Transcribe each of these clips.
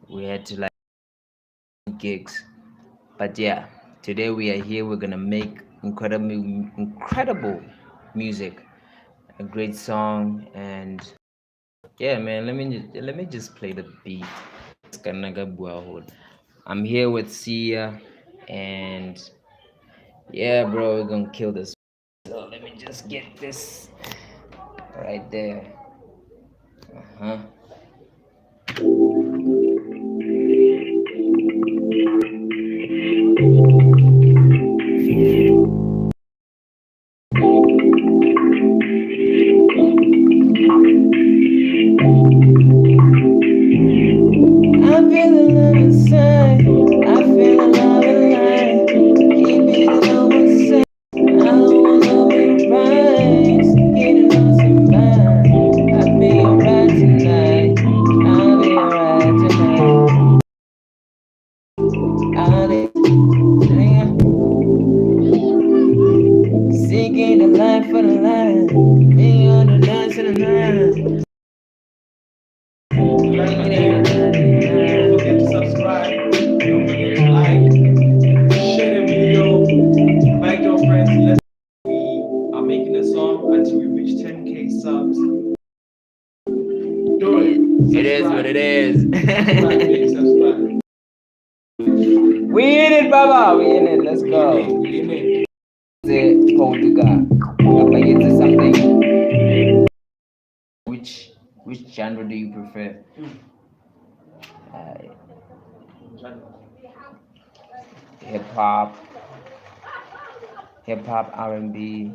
we had to like gigs. But yeah, today we are here. We're gonna make incredible music, a great song, and yeah, man. Let me just play the beat. I'm here with Sia, and yeah, bro, we're gonna kill this. So let me just get this right there. Uh-huh. I feel the love inside. I feel the love in life. Keep it on my side. I don't wanna be right. Get lost in mine. I'll be alright tonight. I'll be alright tonight. I'll be seeking the light for the light. Me on the dance of the night. Don't forget to subscribe. Don't forget to like. Share the video. Invite your friends. We are making a song until we reach 10K subs. Do it. It is what it is. Subscribe, please. Subscribe. We in it, Baba. We in it. Let's go. We in it. Say, hold to God. Papa, get to something. Which genre do you prefer? Uh, hip hop, R&B.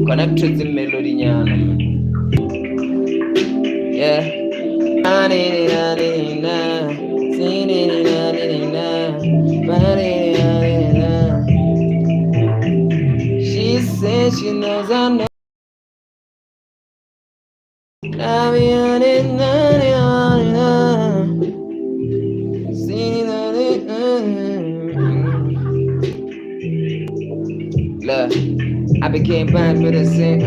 Connect to the melody, yeah. She says she knows I know. Look, I became blind for the same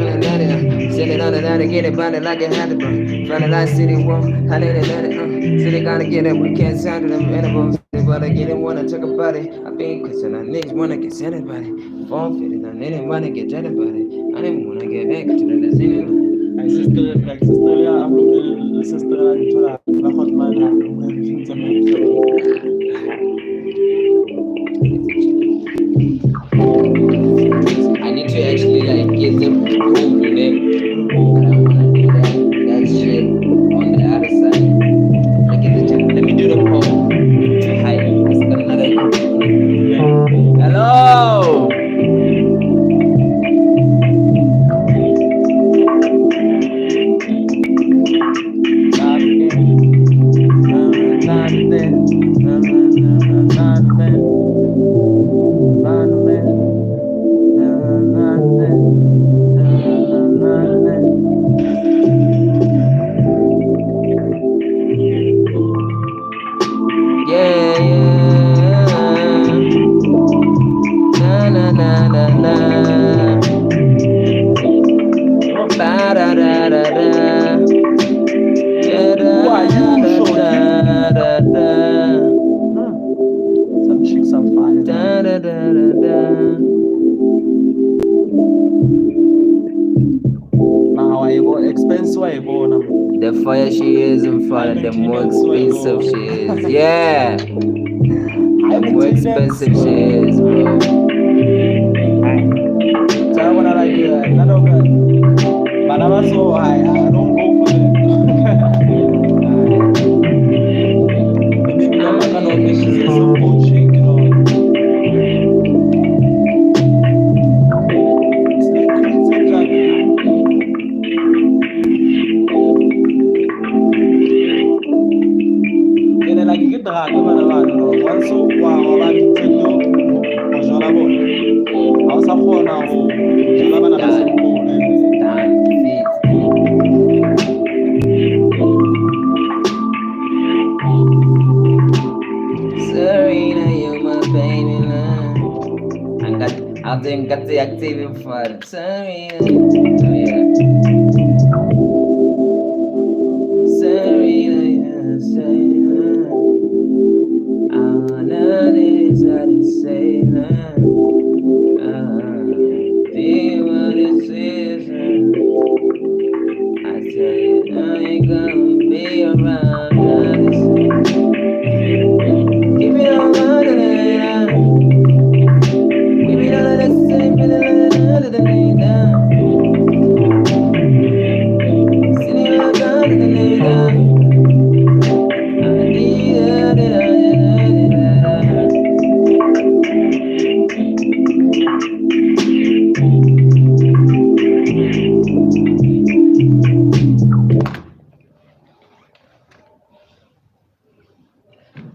send it on the night to get it bonded like it had to be. Front of that city wall, I need it, let it, city gotta get it, we can't sound to them intervals. But I get it, wanna talk about it. I been cause I niggas wanna get sent about it. Phone fitted, I didn't wanna get jet about it. I didn't wanna get back to the scene. Sister, yeah, I'm looking sister and la hotman I need to actually like get the groove in it. I don't wanna do that shit on the other side. Let me do the pole. Hi, let's got another. Hello. Some chicks are fire. Now I go expensive I go now. The fire she is in front, the more expensive she is. Yeah, the more expensive she is, bro. So I wanna like none of that. But I'm so high, I don't go for it. I'm not gonna be so coaching, you know. And then like you get the hard one, one so wow, I like to know. I was up for now. got the active fun. Serena, yeah. Serena, yeah, Serena. All of this, I just say that. Do what this is. I tell you, I ain't gonna be around. Keep it on running. Keep it on the same, the lay down. Sitting on the lay down.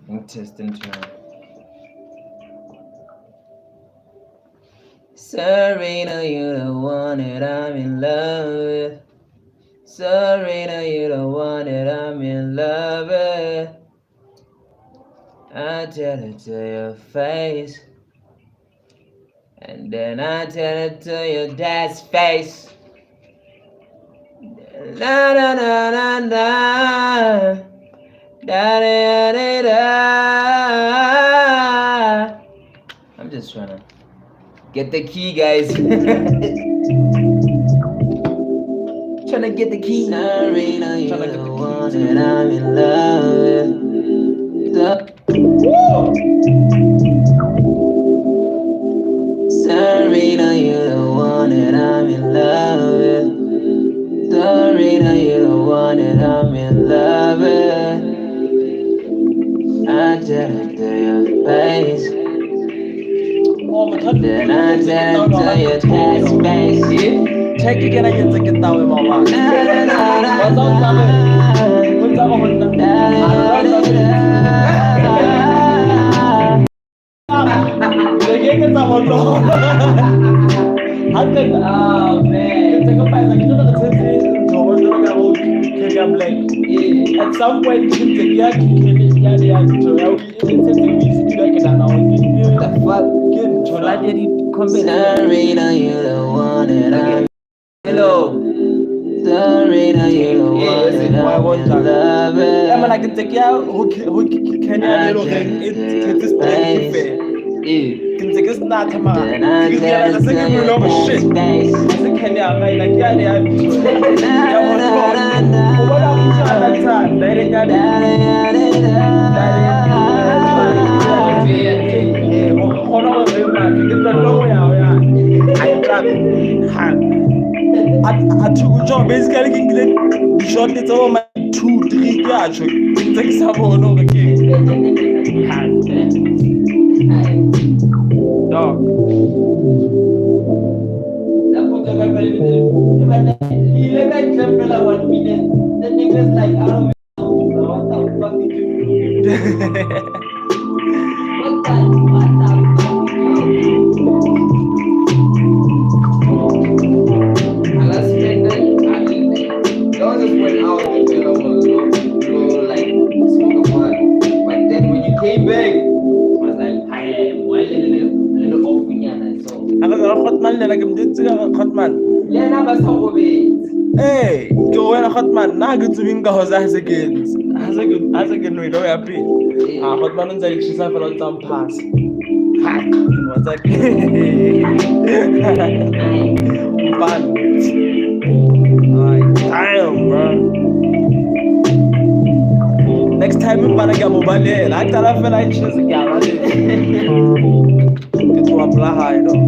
Intestine turn. Serena, you're the one that I'm in love with. Serena, you're the one that I'm in love with. I tell it to your face, and then I tell it to your dad's face. Da da da da da, da da da da. I'm just trying to get the key, guys. Trying to get the key. Serena, you're the one that I'm in love with. Serena, you're the one that I'm in love with. Serena, you're the one that I'm in love with. I tell it to your face, then I tell it to your dad's face. Check again and get the tower, mama. What's at some point, the fuck? Serena, you're the one that I'm. Hello. Serena, you're the one that I'm in love with. I'm like, take care. Who can I little thing? It's can take us not to my. Yeah, that's a good over shit. Can I like, yeah, they are. What I'm trying to time, they got it. Hold on, get the low out. I got it. I took a job basically getting shot it over my 2-3 yards. Take some on over again. Dog. He let that fella 1 minute. The nigga's like, I don't know what the fuck did you do? What the just went out and fell over, like smoke a blunt. But then when you came back, I was like, I am well a little off again. So I got a hot man, like I'm doing a hot man. Yeah, now that's how we. Hey, go when a hot man, now good to win goes as again. As again, we don't happy. A hot man is like she's a lot of pass. What's that? Fun. Damn, bro. Next time I'm gonna get mobile. Like that, I feel like she's a gal. Get to apply high, though.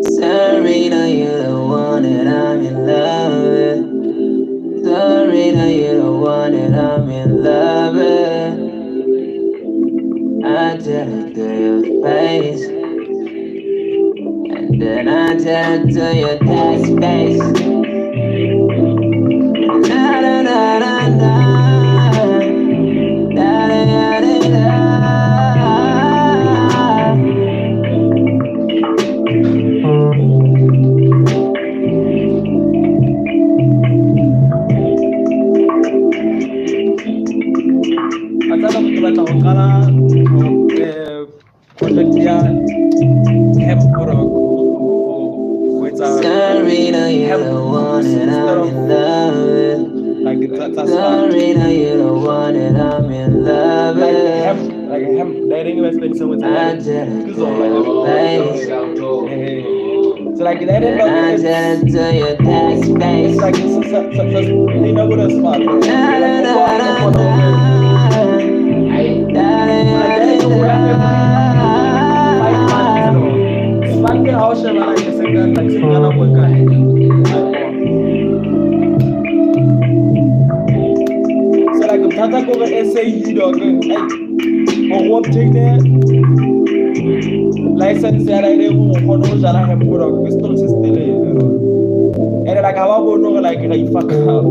Serena, you're the one that I'm in love with. Serena, you're the one that I'm in love with. I tell it to your face, and then I tell it to your dad's face. Da da da da da, da da da da. Project Sorry, now you don't want it, I'm in love like with. hemp. That ain't spending so much I time. didn't Because do like your face. so like that ain't Then I didn't do your that it's space. like it's they know what us fuck. Da, Like da, we're da, going da, for no da, like da, that is da, the whole like da. 5 months, you know. It's fun the house like a single like single worker. So like Tata go SAU dog, like what take that license that I didn't want to jala him good dog, pistol still, you know. And like how about no like I fuck up.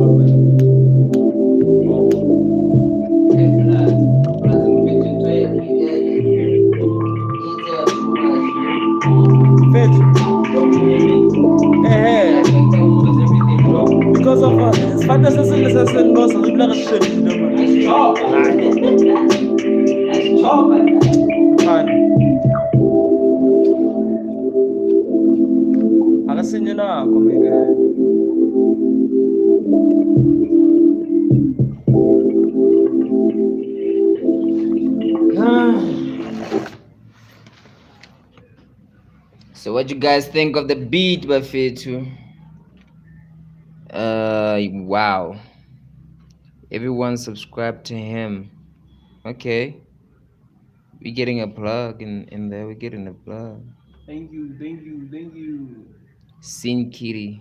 Fetch. Because of it's fun as a no so we like shit, you know. Fun. Aga sinyo na ako may So what you guys think of the beat by Fetu? Wow. Everyone subscribe to him. Okay. We're getting a plug in there. We're getting a plug. Thank you. Sin Kitty.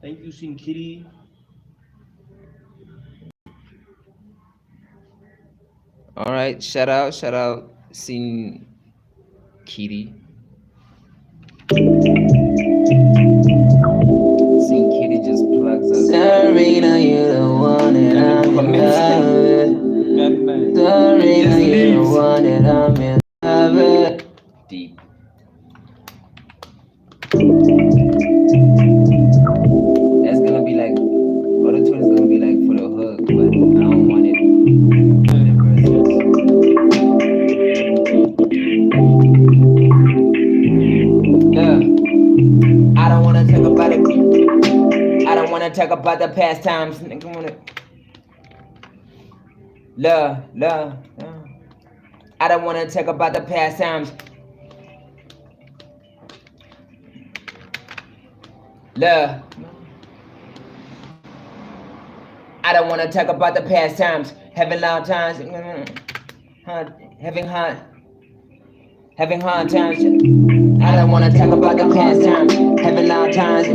Thank you, Sin Kitty. All right. Shout out, Sin Kitty. Sin Kitty just plugs us. Serena, you don't want it, I'm in love. Serena, you don't want it, I'm in love. Deep. That's gonna be like, auto tune is gonna be like for the hook, but I don't want it. Yeah, I don't wanna talk about it. I don't wanna talk about the past times. Nigga wanna love. I don't wanna talk about the past times. Love. I don't wanna talk about the past times. Having loud times. Having hard times. I don't wanna talk about the past times. Having loud times.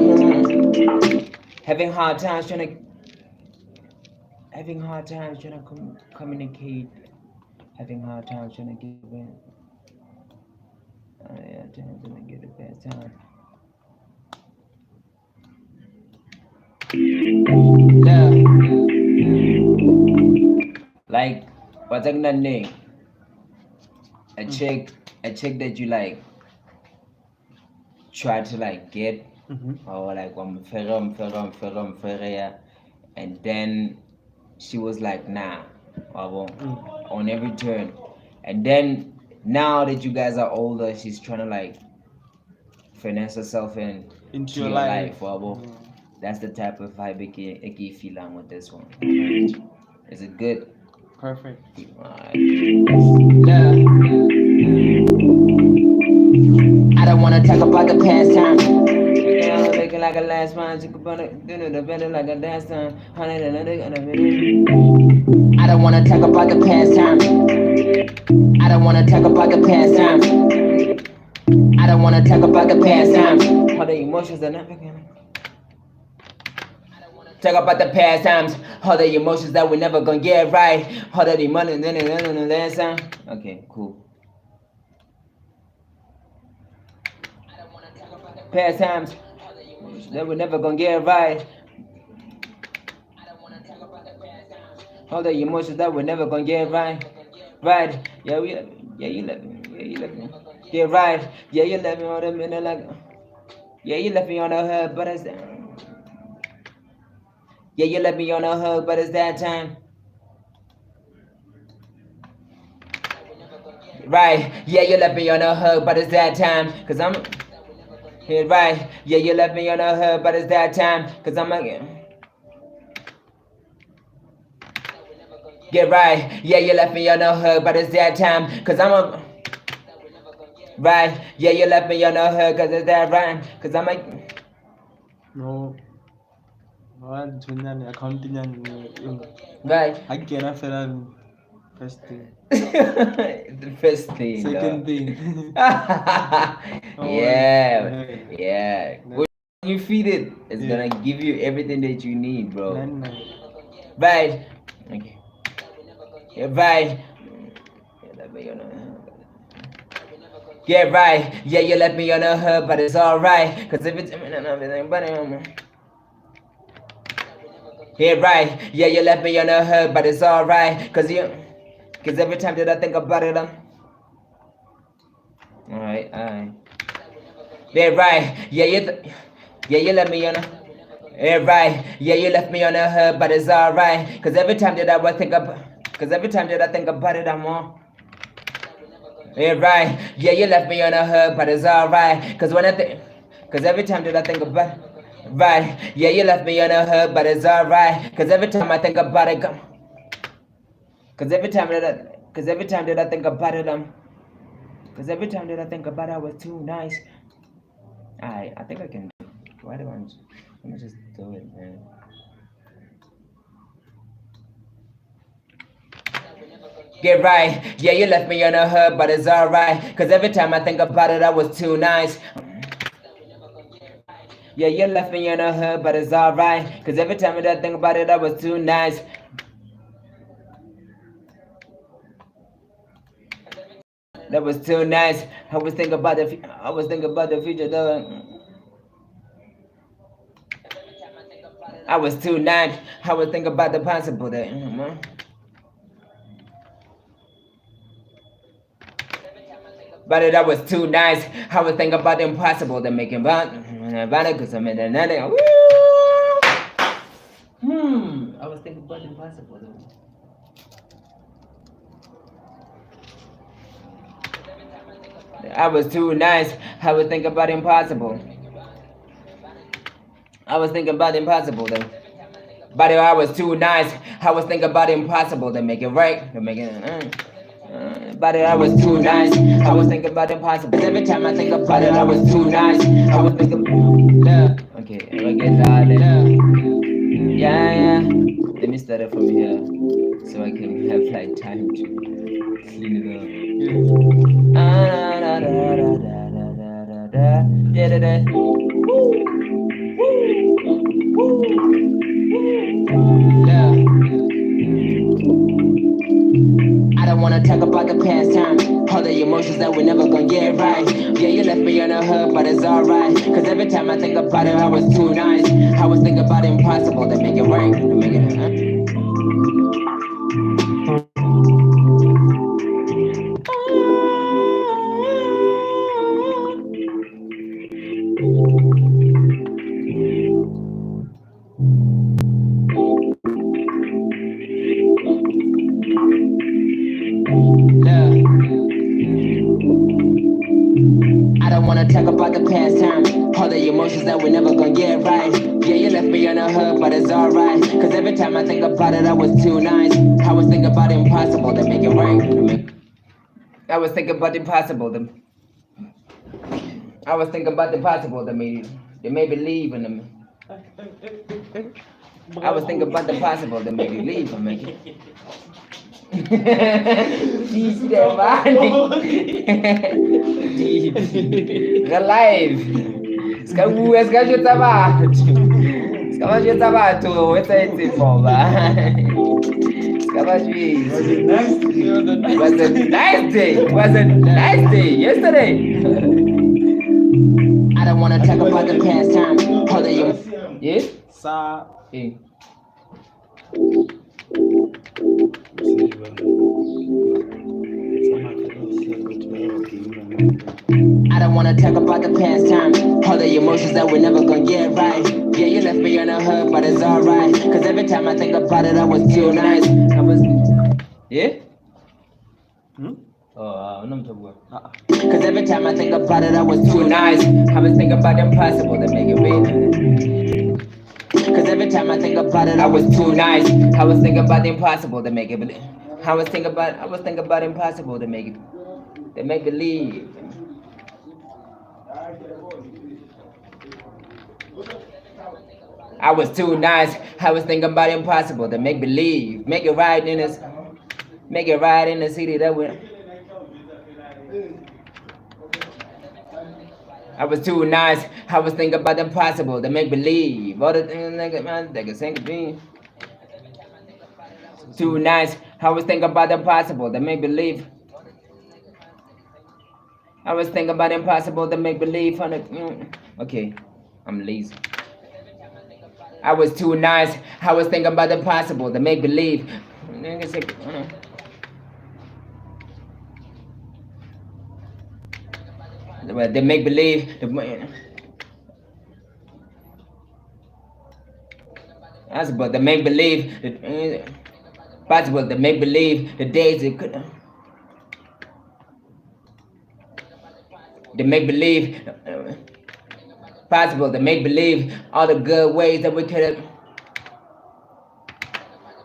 Having hard times trying to communicate. Having hard times trying to give in. Yeah, trying to get the past time. Like, what's that name? A chick that you like try to like get, or like yeah, and then she was like nah, on every turn, and then now that you guys are older, she's trying to like finesse herself into your life. That's the type of vibe I feel with this one. Is it good? Perfect. Alright. I don't wanna talk about the past time. Making like a last one, the better like a last time. I don't wanna talk about the past time. I don't wanna talk about the past time. I don't wanna talk about the past time. How the emotions are not beginning. Talk about the past times, all the emotions that we're never gonna get right, all the money, and then the last time. Okay, cool. Past times that we're never gonna get right. All the emotions that we're never gonna get right. Right. Yeah, you left me. Yeah, right. Yeah, you left me on the minute like. Yeah, you left me on the hug, but it's yeah, you left me on the hug, but it's that time. Right, yeah, you left me on a hug, but it's that time. Cause I'm Yeah, right. Yeah, you left me on the hood, but it's that time. Cause I'm a. Get right. Yeah, you left me on the hood, but it's that time. Cause I'm a. Right. Yeah, you left me on the hood, cause it's that rhyme. Cause I'm a. No. One Junyan accounting Right. I get a Ferran first thing. The first thing. Second thing. Yeah. When you feed it, it's gonna give you everything that you need, bro. Right. Okay. Yeah, right. Yeah, right. Yeah, you left me on the hood, but it's alright. Cause if it's yeah, right. Yeah, you left me on the hood, but it's alright. Cause every time that I think about it, alright. Yeah, right. Yeah, you left me on the. Yeah, right. Yeah, you left me on the hood, but it's alright. Cause every time that I think about it, I'm on. Yeah, right. Yeah, you left me on the hood, but it's alright. Cause every time that I think about it, right. Yeah, you left me on the hood, but it's alright. Cause every time I think about it, cause every time that I think about it, cause every time that I think about it, I was too nice. I think I can do it. Why do I? Let me just do it, man. Get right. Yeah, you left me on the hood, but it's alright. Cause every time I think about it, I was too nice. Yeah, you left me on the hood, but it's alright. Cause every time I think about it, I was too nice. That was too nice. I was thinking about the future though. I was too nice. I was thinking about the possible that. But that was too nice. I was thinking about the impossible to make it about it cause I'm in another. I was thinking about the impossible though. I was too nice. I was thinking about impossible. I was thinking about impossible though. But I was too nice. I was thinking about impossible to make it right. To make it. But I was too nice. I was thinking about impossible. Every time I think about it, I was too nice. I was thinking. Love. Okay, again, love. Yeah. Let me start it from here, so I can have like time to clean it up. I don't wanna talk about the past time, all the emotions that we never gonna get right. Yeah, you left me on the hood, but it's alright. Cause every time I think about it, I was too nice. I was thinking about the impossible to make it right. To make it. I don't wanna talk about the past time, all the emotions that we never gonna get right. Yeah, you left me on the hood, but it's alright. Cause every time I think about it, I was too nice. I was thinking about the impossible to make it right. I was thinking about the impossible to. I was thinking about the possible that made believe in them. I was thinking about the possible that made believe in me. Diz Live. Sekarang juta baht. Sekarang juta baht tu. Website itu bomba. Sekarang juice. Was a nice day. Yesterday. I don't wanna talk about the past time. All the you. Yeah. Sa. I don't wanna talk about the past time, all the emotions that we're never gonna get right. Yeah, you left me on the hood, but it's alright. Cause every time I think about it, I was too nice. Yeah? Cause every time I think about it, I was too nice. I was thinking about the impossible to make it real. Cause every time I think about it, I was too nice. I was thinking about the impossible to make it believe. I was thinking about impossible to make believe. I was too nice. I was thinking about impossible to make believe. Make it right in the city that we. I was too nice. I was thinking about the impossible to make believe. All the things that can sing me. Too nice. I was thinking about the impossible to make believe. I was thinking about impossible to make believe. Okay, I'm lazy. I was too nice. I was thinking about the impossible to make believe. They make believe. That's about the make believe. Possible to make believe the days it could. The make believe. Possible to make believe all the good ways that we could have.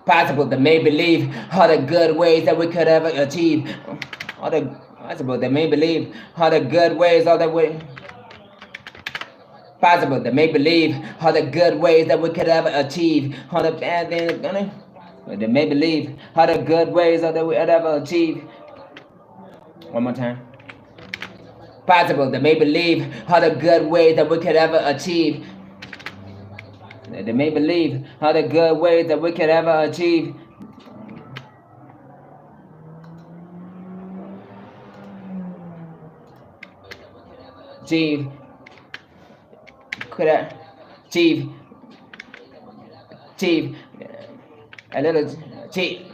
Possible to make believe all the good ways that we could ever achieve. All the possible to make believe all the good ways, all the way. Possible to make believe all the good ways that we could ever achieve. All the bad things to make believe all the good ways that we could ever achieve. One more time. Possible to make believe all the good ways that we could ever achieve. They make believe all the good ways that we could ever achieve. Achieve. Could I achieve? Achieve. A little achieve.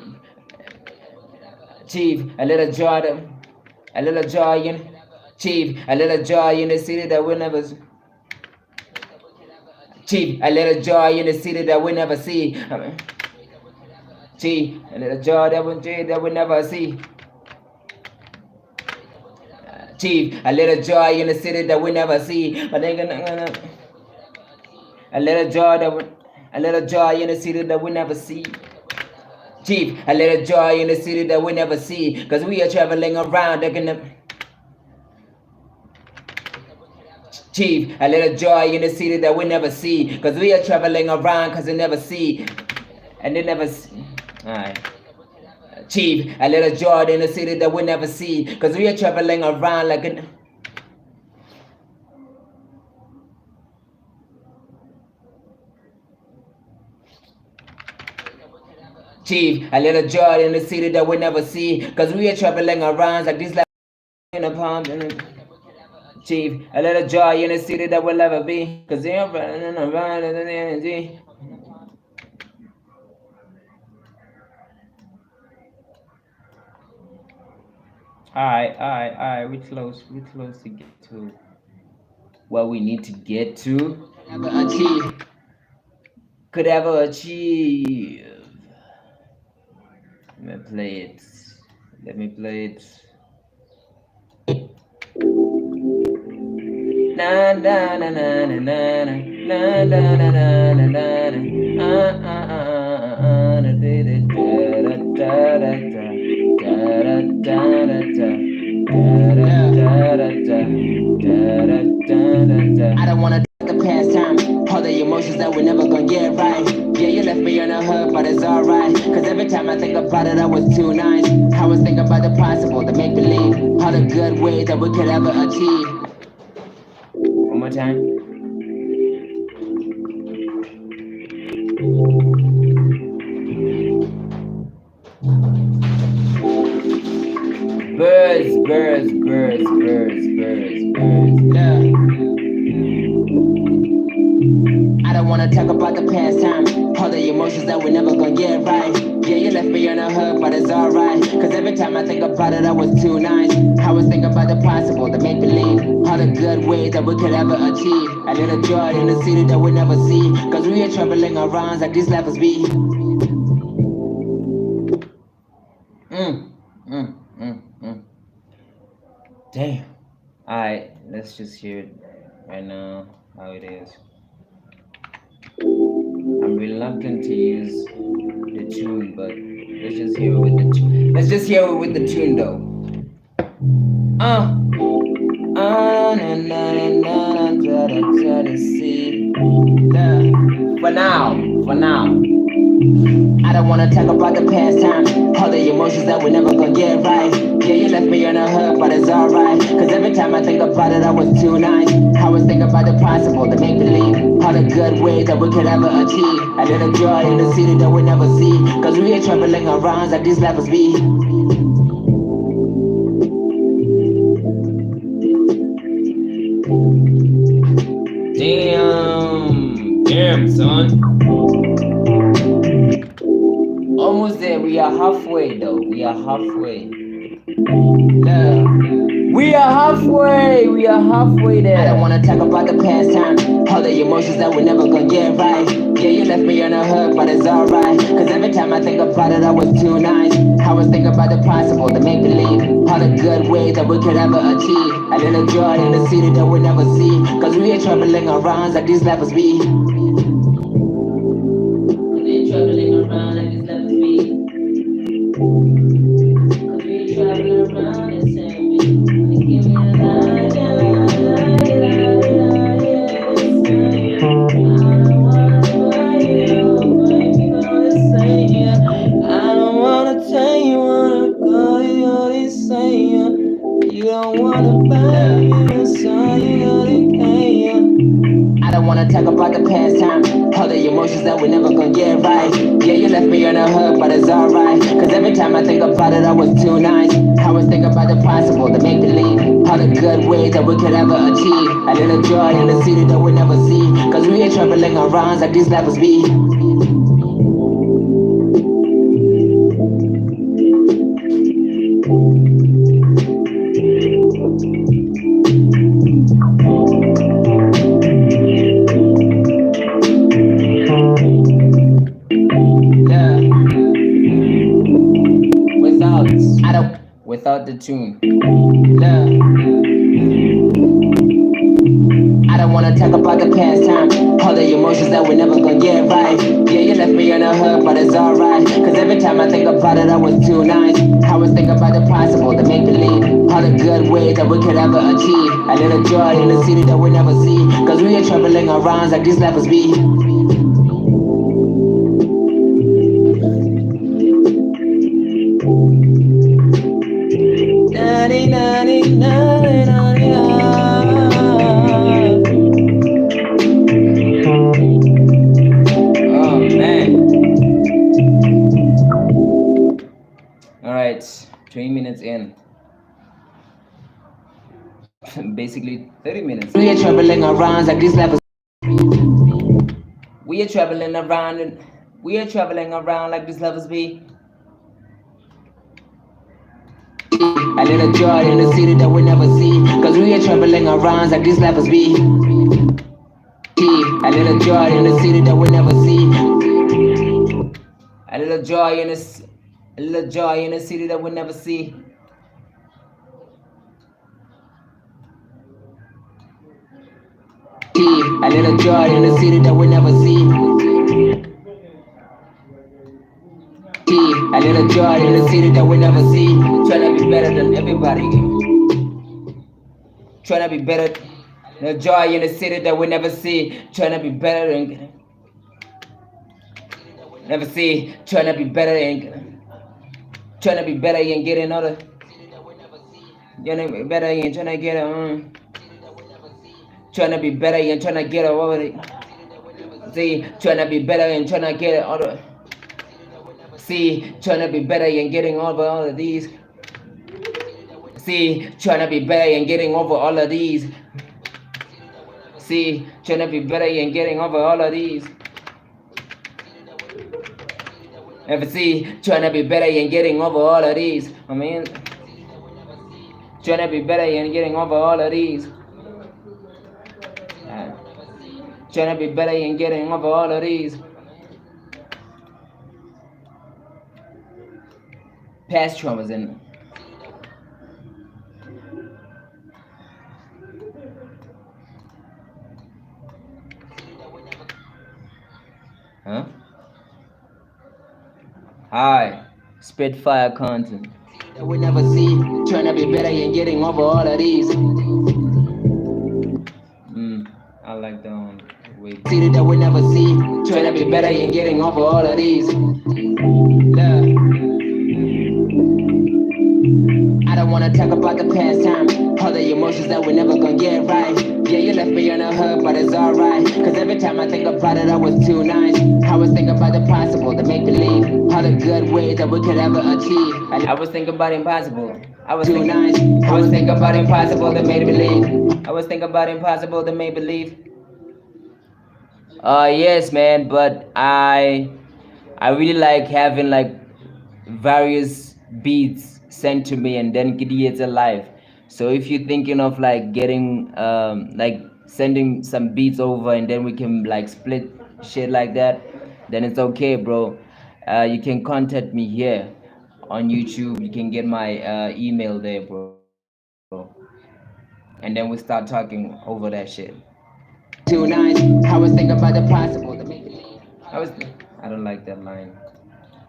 Achieve a little joy. A little joy in. Achieve a little joy in the city that we never. Achieve a little joy in the city that we never see. Achieve a little joy that we never see. Achieve a little joy in the city that we never see. But they gonna a little joy in the city that we never see. Achieve a little joy in the city that we never see. Cause we are traveling around. They're gonna achieve a little joy in the city that we never see. Cause we are traveling around cause they never see. And they never see. Alright. Achieve a little joy in the city that we never see. Cause we are traveling around like an. Achieve a little joy in the city that we never see. Cause we are traveling around like these in the palm. Achieve a little joy in the city that will never be. Cause they are running around in the energy. Alright. We're close to get to what we need to get to. Could ever achieve. Let me play it. Na na na na na na na na na na na I don't wanna take the past time, all the emotions that we're never gonna get right. Yeah, you left me on the hook, but it's alright. Cause every time I think about it, I was too nice. I was thinking about the possible, the make believe, all the good ways that we could ever achieve. One more time. Birds. Yeah. I don't wanna talk about the past time, all the emotions that we're never gonna get right. Yeah, you left me on the hook, but it's alright. Cause every time I think about it, I was too nice. I was thinking about the possible, the make believe, all the good ways that we could ever achieve. A little joy in the city that we never see. Cause we are traveling around like these levels be. Damn. Alright, let's just hear it right now how it is. I'm reluctant to use the tune, but let's just hear it with the let's just hear it with the tune though. See. For now. I don't wanna talk about the past time, all the emotions that we never gonna get right. Yeah, you left me on a hurt, but it's alright. Cause every time I think about it, I was too nice. I was thinking about the possible, the make believe, all the good ways that we could ever achieve. A little joy in the city that we never see. Cause we ain't traveling around like these levels be. Damn, son. Almost there. We are halfway, though. We are halfway. Yeah. We are halfway. We are halfway there. I don't wanna talk about the past time, all the emotions that we never gonna get right. Yeah, you left me on a hurt, but it's alright. Cause every time I think about it, I was too nice. I was thinking about the possible, the make believe, all the good ways that we could ever achieve. A little joy in the city that we never see. Cause we ain't traveling around like these levels be. Traveling around like these levels be. Cause we traveling around and saying me. Give me a lie, lie, I don't wanna tell you what I'm going on saying. You don't wanna buy me, so you gotta pay. I don't wanna talk about the past time, all the emotions that we never gonna get right. Yeah, you left me on a hurt, but it's alright. Cause every time I think about it, I was too nice. I was thinking about the possible, the make believe, all the good ways that we could ever achieve. A little joy in the city that we never see. Cause we ain't traveling around like these levels be. Without the tune. I don't wanna talk about the past time, all the emotions that we never gonna get right. Yeah, you left me on a hurt, but it's alright. Cause every time I think about it, I was too nice. I was thinking about the possible, the make believe, all the good ways that we could ever achieve. A little joy in the city that we never see. Cause we ain't traveling around like these levels be. Oh man. Alright, 20 minutes in. Basically 30 minutes. We are traveling around like these levels. We are traveling around and we are traveling around like these levels be. A little joy in the city that we never see. Cause we are traveling around like these levels be. A little joy in the city that we never see. A little joy in this, a little joy in the city that we never see. A little joy in the city that we never see. A little joy in the city that we never see. Trying to be better than everybody. Trying to be better. The joy in the city that we never see. Trying to be better than. Never see. Trying to be better and. Trying to be better and getting other. Trying to be better and trying to get trying to be better and trying to get over it. See, trying to be better and trying to get other. See, trying to be better and getting over all of these. See, trying to be better and getting over all of these. See, trying to be better and getting over all of these. Ever see, trying to be better and getting over all of these. I mean, trying to be better and getting over all of these. Trying to be better and getting over all of these. Past traumas and Huh? Hi, Spitfire content. That we never see, trying to be better and getting over all of these. I like that one. Wait. See that we never see, trying to be better and getting over all of these. Love. I don't wanna talk about the past time, all the emotions that we never gonna get right. Yeah, you left me on the hook, but it's alright. Cause every time I think about it, I was too nice. I was thinking about the possible, the make believe, all the good ways that we could ever achieve. I was thinking about impossible. I was too nice. I was thinking about impossible, the make believe. I was thinking about impossible, the make believe. Yes, man, but I really like having like various beats sent to me and then create a live. So if you're thinking of like getting like sending some beats over and then we can like split shit like that, then it's okay, bro. You can contact me here on YouTube. You can get my email there, bro. And then we start talking over that shit. Too nice. I was thinking about the possible, the make believe. I don't like that line.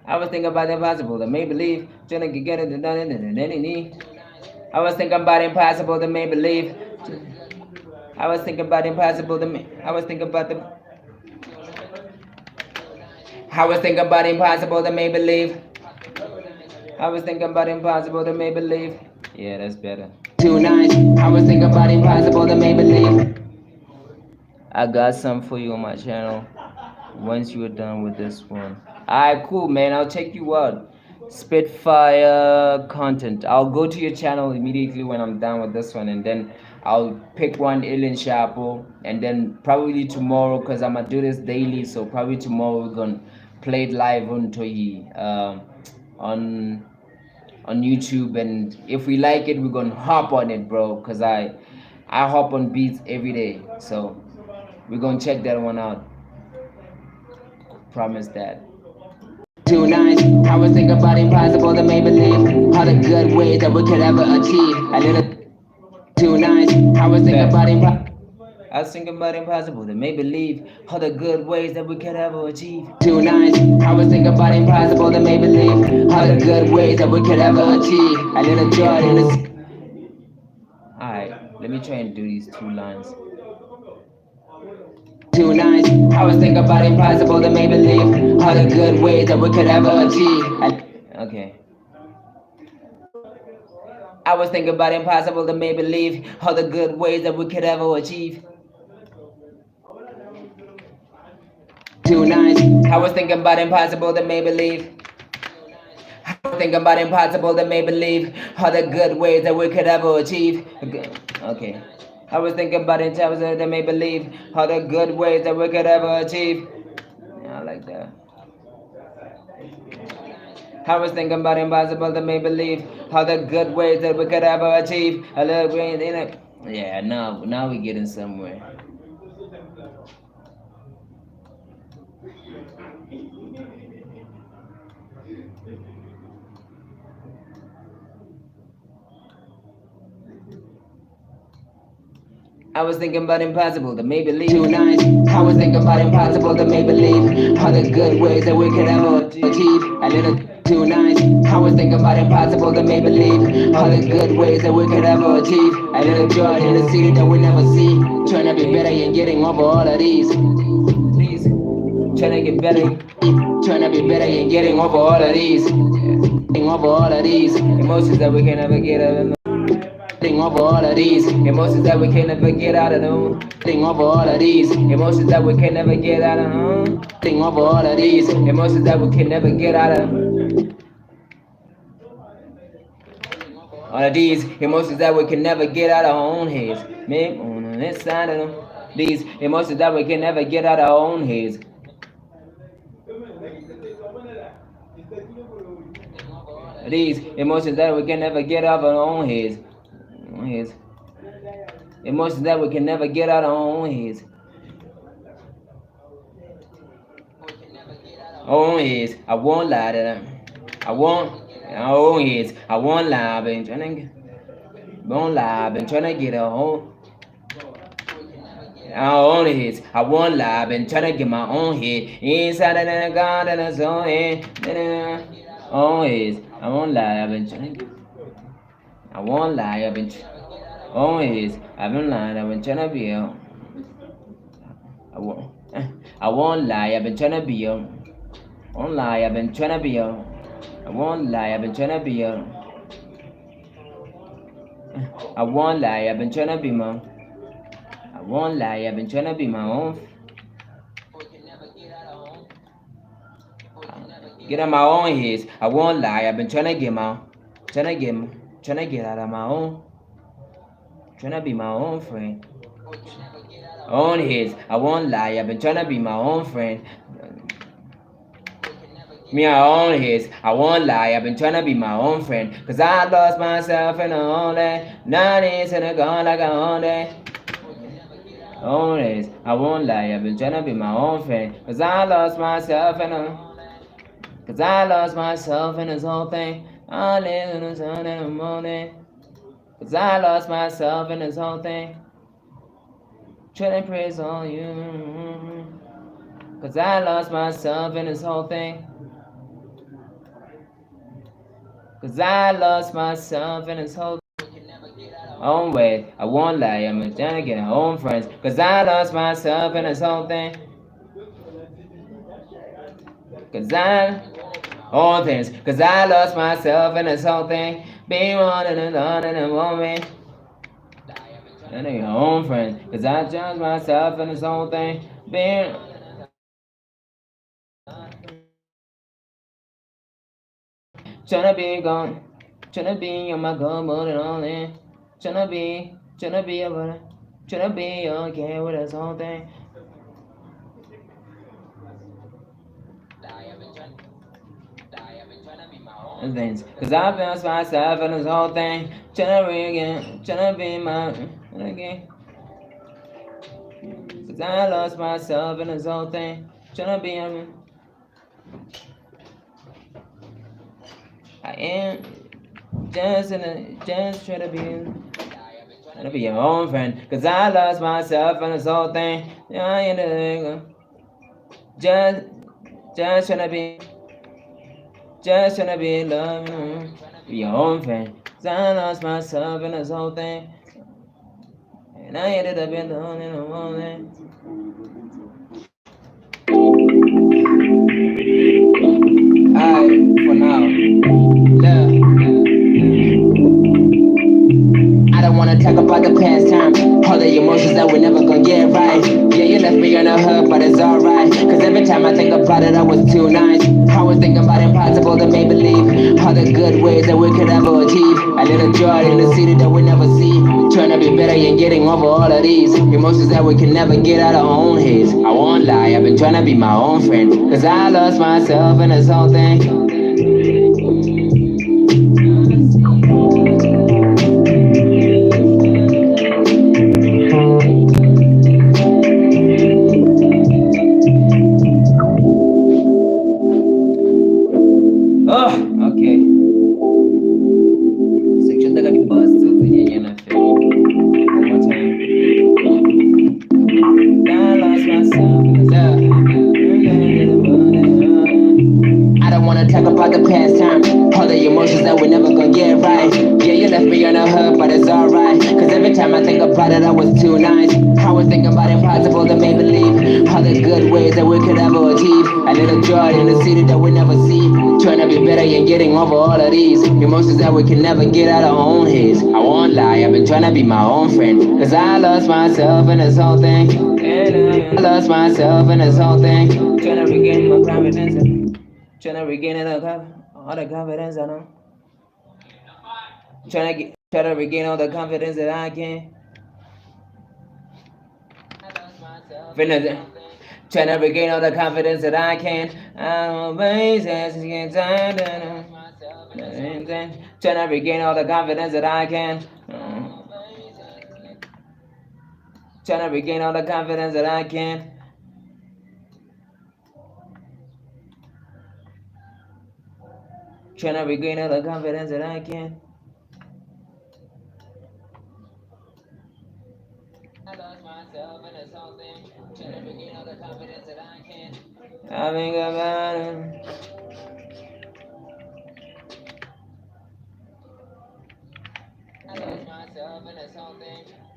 I was thinking about the impossible, the make believe, trying to get it done in any. I was thinking about impossible, the make believe. I was thinking about impossible, I was thinking about the. I was thinking about impossible, the make believe. I was thinking about impossible, the make believe. Yeah, that's better. Too nice. I was thinking about impossible, the make believe. I got some for you on my channel once you are done with this one. Alright, cool, man. I'll check you out. Spitfire content. I'll go to your channel immediately when I'm done with this one, and then I'll pick one Alien Chapo, and then probably tomorrow, because I'm gonna do this daily, so probably tomorrow we're gonna play it live on Toyi, on YouTube, and if we like it, we're gonna hop on it, bro. Cause I hop on beats every day, so we're gonna check that one out. Promise that. Too nice. I was thinking about impossible to make believe, all the good ways that we could ever achieve. A little too nice. I was thinking about I was thinking about impossible to make believe, all the good ways that we could ever achieve. Too nice. I was thinking about impossible to make believe, all the good ways that we could ever achieve. A little joy in the. Alright, let me try and do these two lines. Too nice. I was thinking about impossible to make believe, all the good ways that we could ever achieve. Okay. I was thinking about impossible to make believe, all the good ways that we could ever achieve. Too nice. I was thinking about impossible to make believe. I was thinking about impossible to make believe, all the good ways that we could ever achieve. Okay. I was thinking about impossible to make believe, all the good ways that we could ever achieve. Yeah, I like that. I was thinking about impossible to make believe, all the good ways that we could ever achieve. A little green in it. Yeah, now we're getting somewhere. I was thinking about impossible to make believe. Too nice. I was thinking about impossible to make believe, all the good ways that we could ever achieve. A little too nice. I was thinking about impossible to make believe, all the good ways that we could ever achieve. A little joy in the city that we never see. Trying to be better and getting over all of these. Trying to get better. Trying to be better and getting over all of these. Getting over all of these emotions that we can never get over. Getting over all of these emotions that we can never get out of them. Getting over all of these emotions that we can never get out of them. Getting over all of these emotions that we can never get out of. All of these emotions that we can never get out of our own heads. Man, on this side of them. These emotions that we can never get out of our own heads. These emotions that we can never get out of our own heads. Emotions that we can never get out of our own heads. Own heads. I won't lie to them. I won't lie. I've been trying to get a home. I own hits. I won't lie. I've been trying to get my own hit. Inside of the garden, I saw it. Own hits. I won't lie. I've been trying to get. I won't lie. Own hits. I've been lying. I've been trying to be a. I won't. I won't lie. I've been trying to be a. Won't lie. I've been trying to be a. I won't lie. I've been trying to be a. I won't lie. I've been trying to be my. I won't lie. I've been trying to be my own. Get on my own hits. I won't lie. I've been trying to get my, trying to get out of my own, trying to be my own friend. Own hits. I won't lie. I've been trying to be my own friend. Me, I own hits. I won't lie. I've been trying to be my own friend. Cause I lost myself in the only. 90s and a gone like a Honda. Own hits. I won't lie. I've been trying to be my own friend. Cause I lost myself in the. Cause I lost myself in this whole thing. I live in the sun in the morning. Cause I lost myself in this whole thing. Trying to praise on you. Cause I lost myself in this whole thing. Cause I lost myself in this whole own way. I won't lie, I'm trying to get home friends. Cause I lost myself in this whole thing. Cause I all things. Cause I lost myself in this whole thing. Being one and on in a moment. And they own friends. Cause I judge myself in this whole thing. Being tryna be gone. Tryna be on my goal more than all in. Tryna be over it. Tryna be okay with this whole thing. And things. Cause I found myself in this whole thing. Tryna be again. Tryna be my again. Cause I lost myself in this whole thing. Tryna be I am just trying to be your own friend. Cause I lost myself in this whole thing. I ain't just just trying to be loving. Be your own friend. Cause I lost myself in this whole thing. And I ended up alone in the morning. Alright, for now. I don't wanna talk about the past time. All the emotions that we never gonna get right. Yeah, you left me on the hook, but it's alright. Cause every time I think about it, I was too nice. I was thinking about impossible to make believe. All the good ways that we could ever achieve. A little joy in the city that we never see. Trying to be better and getting over all of these emotions that we can never get out of our own heads. I won't lie, I've been trying to be my own friend. Cause I lost myself in this whole thing. Oh, okay. Section that got bust to the AzanianKaffir. One more time. I lost myself in the I don't wanna talk about the past time. All the emotions that we never gonna get right. Yeah, you left me on the hook, but it's alright. Cause every time I think about it, I was too nice. I was thinking about impossible to make believe. All the good ways that we could ever achieve. A little joy in the city that we never see. Trying to be better and getting over all of these emotions that we can never get out of our own heads. I won't lie, I've been trying to be my own friend. Cause I lost myself in this whole thing. I lost myself in this whole thing. Trying to regain my confidence. Trying to regain all the confidence I know. Try to regain all the confidence that I can. Fitness. Trying to regain all the confidence that I can. I'm amazing. Trying to regain all the confidence that I can. Trying to regain all the confidence that I can. Trying to regain all the confidence that I can. I think about it.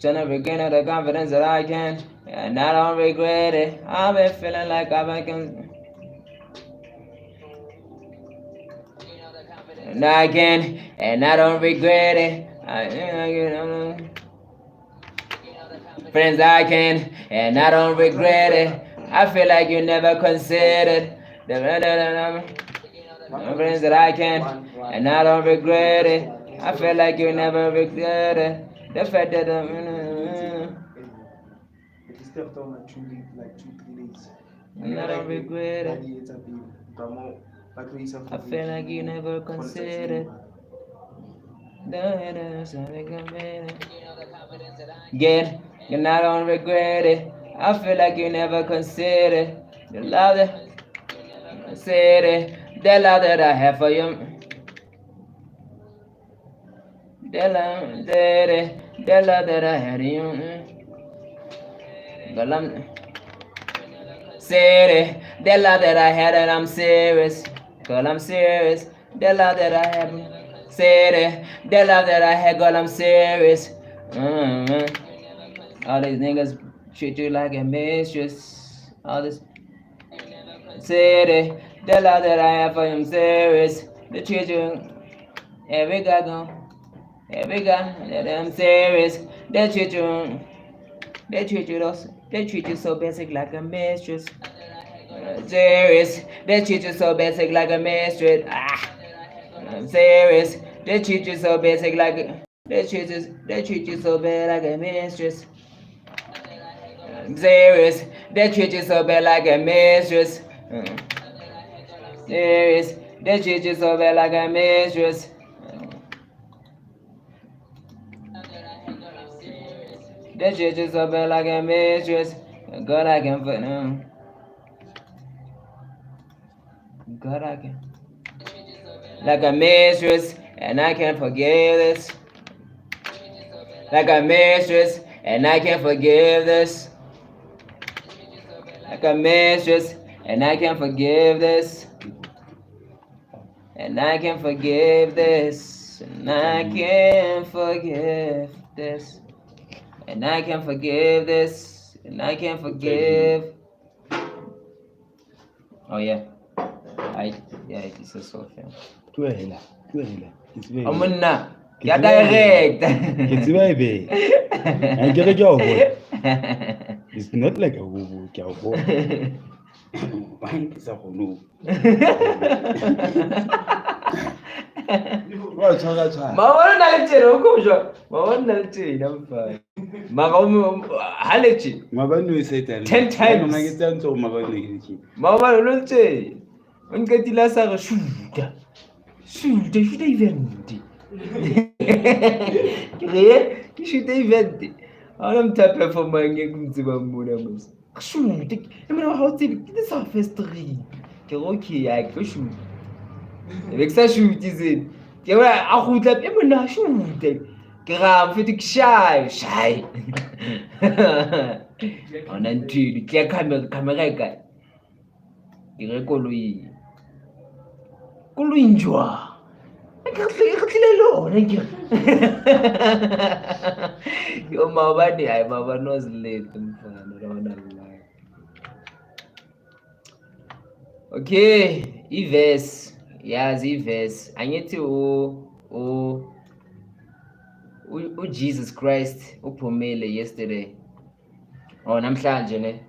Trying to regain the confidence that I can, and I don't regret it. I've been feeling like I've been. And I can, and I don't regret it. Friends, I can, and I don't regret it. I feel like you never considered the friends that I can, and I don't regret it. I feel like you never regret it. The fact that It is left on like 2, 3 days. and I don't regret it. I feel like you never considered. Again, and I don't regret it. I feel like you never considered the love that the love that I have for you. The love that I had in you. The love that I had, and I'm serious. Girl, I'm serious. The love that I had, the love that I had, girl, I'm serious. All these niggas treat you like a mistress. All this the love that I have for him serious. They treat you every guy go, every guy that I'm serious. They treat you so basic like a mistress. Serious, they treat you so basic like a mistress. I'm serious, they treat you so basic like they treat you so bad like a mistress. I'm serious, they treat you so bad like a mistress. Serious, they treat you so bad like a mistress. They treat you so bad like a mistress. God, I can put them. God, I can. Like a mistress, and I can't forgive this. Like a mistress, and I can't forgive this. Like a mistress, and I can't forgive this. And I can forgive this. And I can forgive this. And I can forgive this. And I can forgive. Oh yeah. It's a soft film. Tuela. Amuna. Ya direct. It's baby. I get a job. It's not like a woo cowboy. It's a whole Mawala nalitshela ukhuzwa. Mawala nalitshela mfana. Halechi. Mabanu said 10 times. Mawala nalitshela. Unkatila sa shoot. Shoot event. Ke shoot event. Ana mtapha for manye kumziba mbona mos. Shoot. Emina how to this is first 3. Ke okay ya ke shoot. Beksa shoot izini. Ke wa a khutla emina shoot. Ke ga mfiti ke shy. Ona ntidi ke camera e kae. Ke re koloi njwa. Ke tlile lona ke. Yo mabani hayi baba nozilete mfana lona la. Okay, iverse. Yazi iverse. Angithi Jesus Christ uphumile yesterday. Oh namhlanje ne.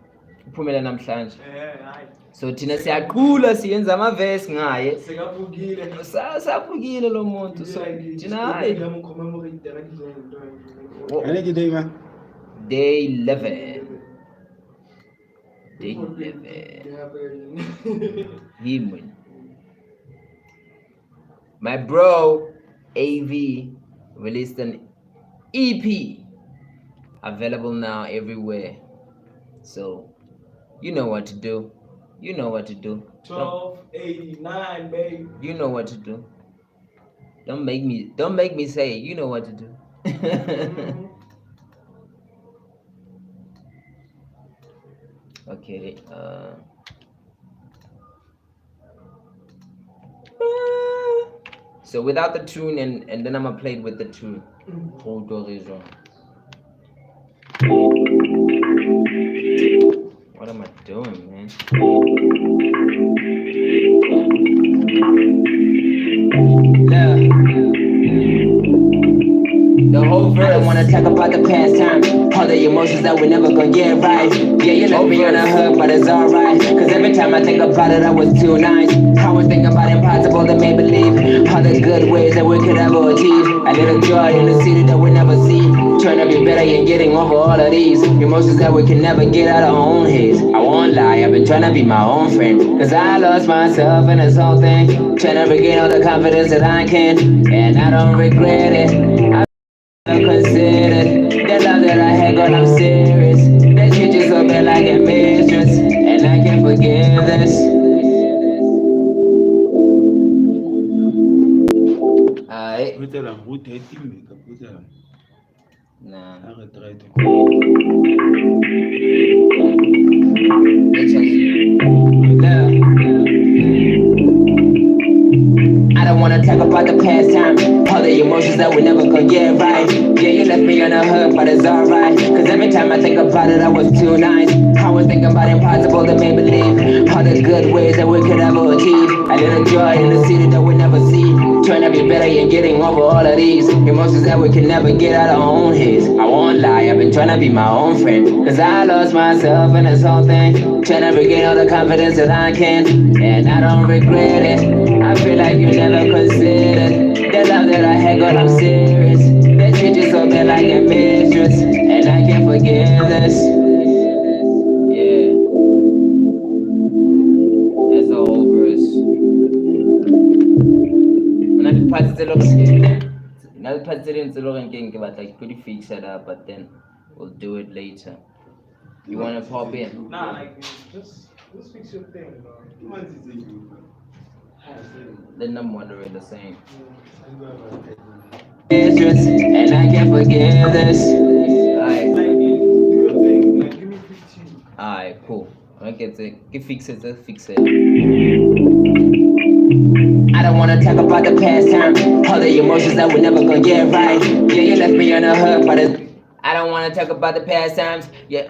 Uphumela namhlanje. Hayi. So thina siyaqhula siyenza ama-verse ngaye. Sekavukile. Saphukile lo muntu. So thina hayi. Day 11. Day 11. Him. My bro AV released an EP available now everywhere. So you know what to do. 1289, baby. You know what to do. Don't make me say it. You know what to do. Okay. So without the tune and then I'm gonna play it with the tune. Hold on. What am I doing, man? The whole verse. I don't wanna talk about the past time, all the emotions that we never gonna get right. Yeah, you left me on a hook, but it's alright. Cause every time I think about it, I was too nice. I was thinking about impossible that made believe, all the good ways that we could ever achieve. A little joy in the city that we never see. Trying to be better and getting over all of these emotions that we can never get out of our own heads. I won't lie, I've been trying to be my own friend. Cause I lost myself in this whole thing. Trying to regain all the confidence that I can. And I don't regret it. I considered the love that I had, girl, I'm serious. That treat you so bad like a mistress, and I can't forgive this. Alright. Nah. I don't wanna talk about the past time, all the emotions that we never gonna get right. Yeah, you left me on a hook, but it's alright. Cause every time I think about it, I was too nice. I was thinking about impossible that made believe, all the good ways that we could ever achieve. A little joy in the city that we never see. Trying to be better and getting over all of these emotions that we can never get out of our own heads. I won't lie, I've been trying to be my own friend. Cause I lost myself in this whole thing. Trying to regain all the confidence that I can. And I don't regret it. I feel like you never considered the love that I had, girl, I'm serious. They treat you so bad like a mistress, and I can't forgive this. Yeah, that's the whole verse. Another part still looks. Another part still looking about like pretty fix it up, but then we'll do it later. You wanna pop in? Nah, like just fix your thing, bro. The number one are the same. And I can't forgive this. Alright. Like, do your thing. Like, give me 15. Alright, cool. Okay, fix it. I don't wanna talk about the past time, all the emotions that we never gonna get right. Yeah, you left me on a hook, but I don't wanna talk about the past times. Yeah.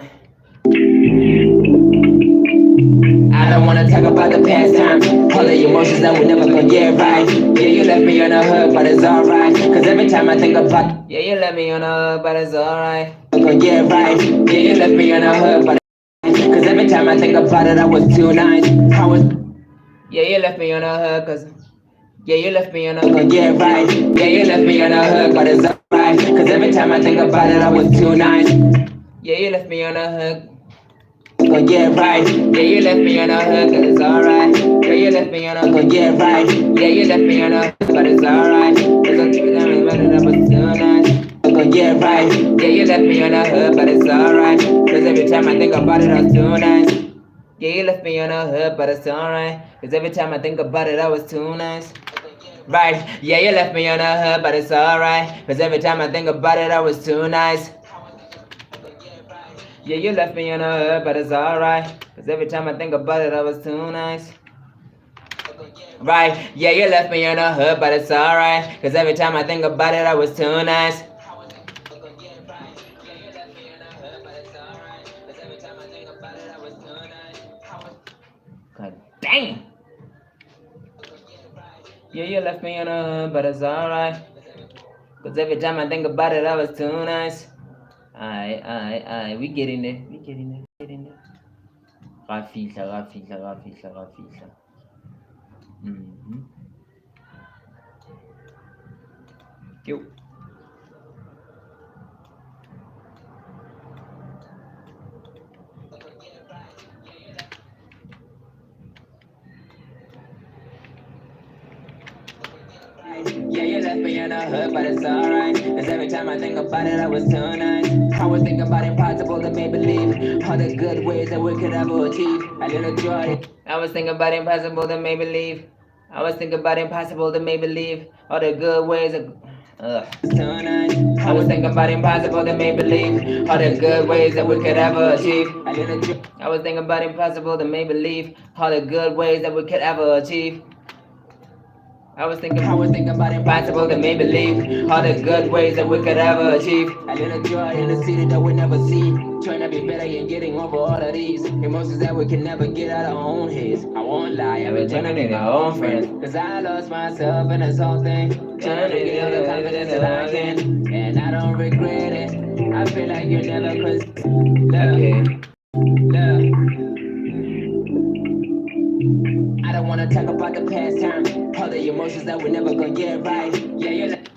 I don't wanna talk about the past times, all the emotions that we never gonna get right. Yeah, you left me on a hook, but it's alright. Cause every time I think about, yeah, you left me on a hook, but it's alright. Gonna get right. Yeah, you left me on a hook, but cause every time I think about it, I was too nice. Yeah, you left me on a hook, cause yeah, you left me on a hook, get right. Yeah, you left me on a hook, but it's alright. Cause every time I think about it, I was too nice. Yeah, you left me on a hook. Gonna get right. Yeah, you left me on a hook, but it's alright. Yeah, you left me on a hook, get right. Yeah, you left me on a hook, but it's alright. Cause I'm too nice, I was too nice. Gonna get right. Yeah, you left me on a hook, but it's alright. Cause every time I think about it, I was too nice. Yeah, you left me on a hook, but it's alright. Cause every time I think about it, I was too nice. Right, yeah, you left me on a hook, but it's alright. Cause every time I think about it, I was too nice. Yeah, you left me on a hook, but it's alright. Cause every time I think about it, I was too nice. Right, yeah, you left me on a hook, but it's alright. Cause every time I think about it, I was too nice. God dang! Yeah, you left me on a hook, but it's alright. Cause every time I think about it, I was too nice. Aye, we getting there. Rafihla. Yo. Yeah, you left me on a hook, but it's alright. Cause every time I think about it, I was too nice. I was thinking about impossible that made believe, all the good ways that we could ever achieve. A little joy. I was thinking about impossible that made believe. I was thinking about impossible that made believe, all the good ways of Tonight, I was thinking about impossible to make believe, all the good ways that we could ever achieve. I was thinking about impossible to make believe, all the good ways that we could ever achieve. I was thinking about impossible to make believe, all the good ways that we could ever achieve. A little joy in the city that we never see, trying to be better and getting over all of these emotions that we can never get out of our own heads. I won't lie, I've been trying to be my own friend, cause I lost myself in this whole thing, trying to get all the confidence that I can, and I don't regret it. I feel like you never could. Love, love. I don't wanna talk about the past time, all the emotions that we never gonna get right. Yeah, you're like,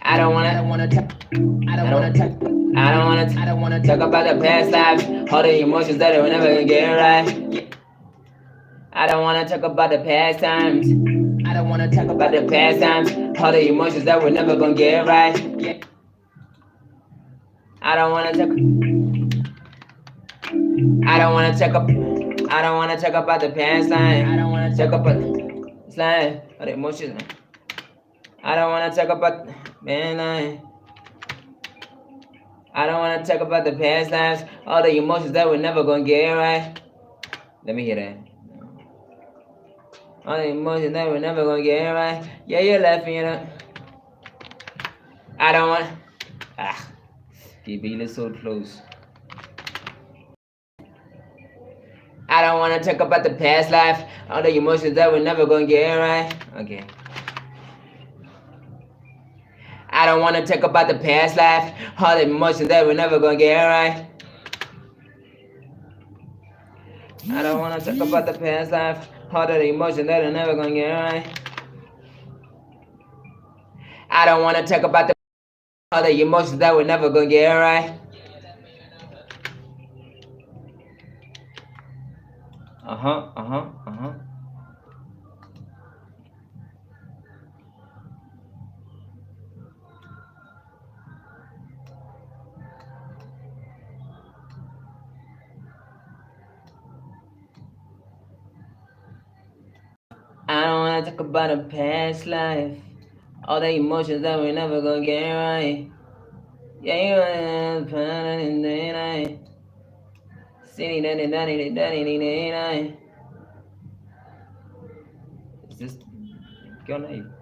I don't wanna talk about the past lives, all the emotions that we never gonna get right. Yeah. I don't wanna talk about the past times. I don't wanna talk about the past times, all the emotions that we're never gonna get right. Yeah. I don't wanna talk about the past line. I don't wanna talk about slime, all the emotions. I don't wanna talk about man. I don't wanna talk about the past lives, all the emotions that we're never gonna get right. Let me hear that. All the emotions that we're never gonna get right. Yeah, you're laughing, you know. I don't want. People are so close. I don't wanna talk about the past life, all the emotions that we're never gonna get right. Okay. I don't wanna talk about the past life, all the emotions that we're never gonna get right. I don't wanna talk about the past life, all the emotions that we're never gonna get right. I don't wanna talk about the all the emotions that we're never gonna get right. I don't wanna talk about a past life, all the emotions that we're never gonna get right. Yeah, you wanna put it in the night. City, daddy. Is this going on?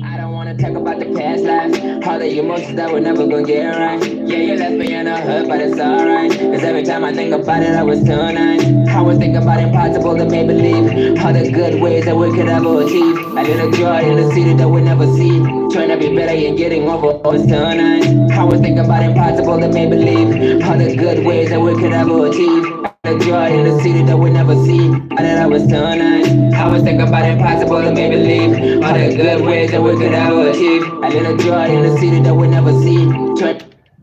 I don't wanna talk about the past life, all the emotions that we're never gonna get right. Yeah, you left me in a hurt, but it's alright. Cause every time I think about it, I was too nice. I was thinking about impossible to make believe, all the good ways that we could ever achieve. A little joy in the city that we never see, trying to be better and getting over all was too nice. I was thinking about impossible to make believe, all the good ways that we could ever achieve. The joy in the city that we never see. I thought I was too nice. I was thinking about impossible to make believe, all the good ways that we could ever achieve. A little joy in the city that we never see.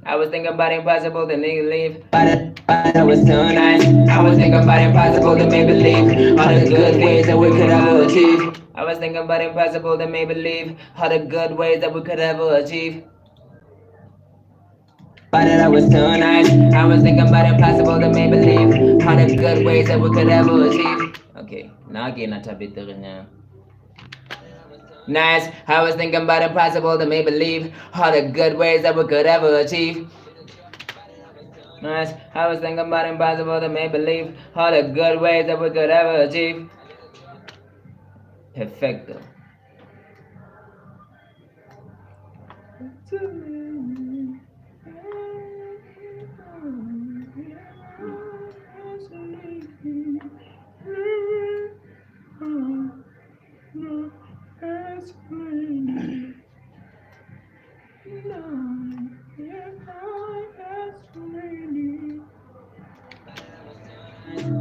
I was thinking about impossible to make believe, but I was too nice. I was thinking about impossible to make believe, all the good ways that we could ever achieve. I was thinking about impossible to make believe, all the good ways that we could ever achieve. But I was too nice. I was thinking about impossible to make believe, all the good ways that we could ever achieve. Okay, now again, I tap it now. Nice. I was thinking about impossible to make believe, all the good ways that we could ever achieve. Nice. I was thinking about impossible to make believe, all the good ways that we could ever achieve. Perfecto.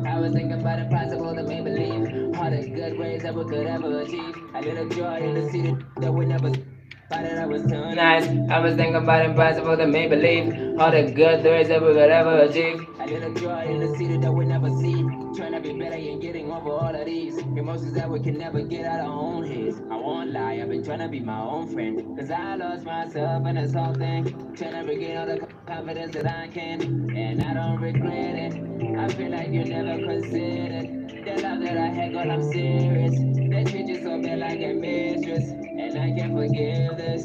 I was thinking about impossible to make believe, all the good ways that we could ever achieve. A little joy in the city that we never. But I was too nice. I was thinking about impossible to make believe, all the good ways that we could ever achieve. A little joy in the city that we never see, trying to be better and getting over all of these emotions that we can never get out of our own heads. I won't lie, I've been trying to be my own friend, cause I lost myself in this whole thing, trying to regain all the confidence that I can, and I don't regret it. I feel like you never considered The love that I had, girl, I'm serious. They treat you so bad like a mistress, and I can't forgive this.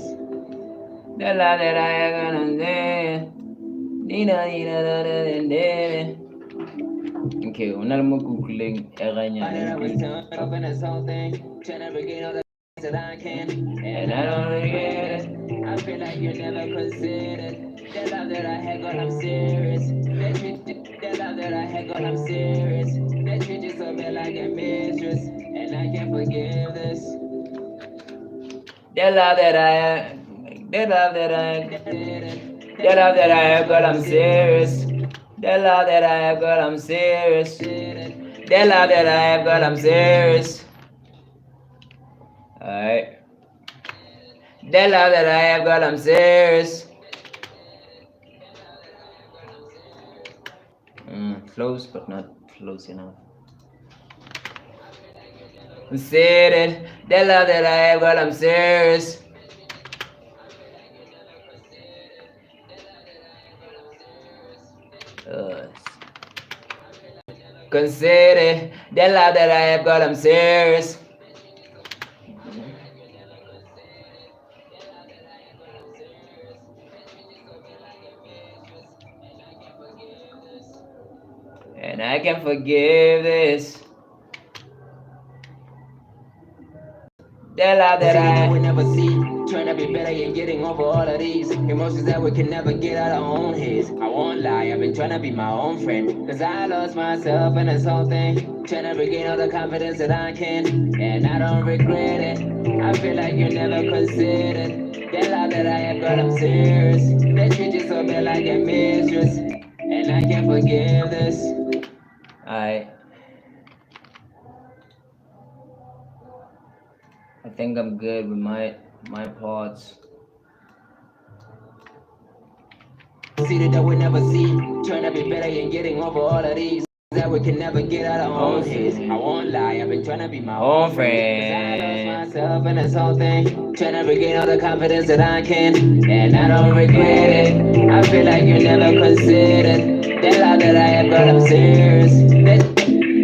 The love that I had, girl, I'm there. Nina, okay, another more googling I was turned up in this whole thing, trying to regain all the that I can, and I don't regret it. I feel like you never considered the love that I had, girl, I'm serious. The love that I had, girl, I'm serious. They treat you so bad like a mistress, and I can't forgive this. The love that I had, the love that I had, the love that I had, girl, I'm serious. The love that I have, girl, I'm serious. The love that I have, girl, I'm serious. Alright. The love that I have, girl, I'm serious. Close, but not close enough. I'm serious. The love that I have, girl, I'm serious. Consider the love that I have, girl, I'm serious. And I can forgive this. The love that I would never see. Trying to be better and getting over all of these emotions that we can never get out of our own heads. I won't lie, I've been trying to be my own friend, cause I lost myself in this whole thing. Trying to regain all the confidence that I can, and I don't regret it. I feel like you never considered the love that I have, girl, I'm serious. They treat you so bad like a mistress, and I can't forgive this. I think I'm good with my parts. See that we never see. Trying to be better and getting over all of these that we can never get out of our own heads. I won't lie, I've been trying to be my own friend. Cause I lost myself in this whole thing. Trying to regain all the confidence that I can, and I don't regret it. I feel like you never considered the love that I have, but I'm serious.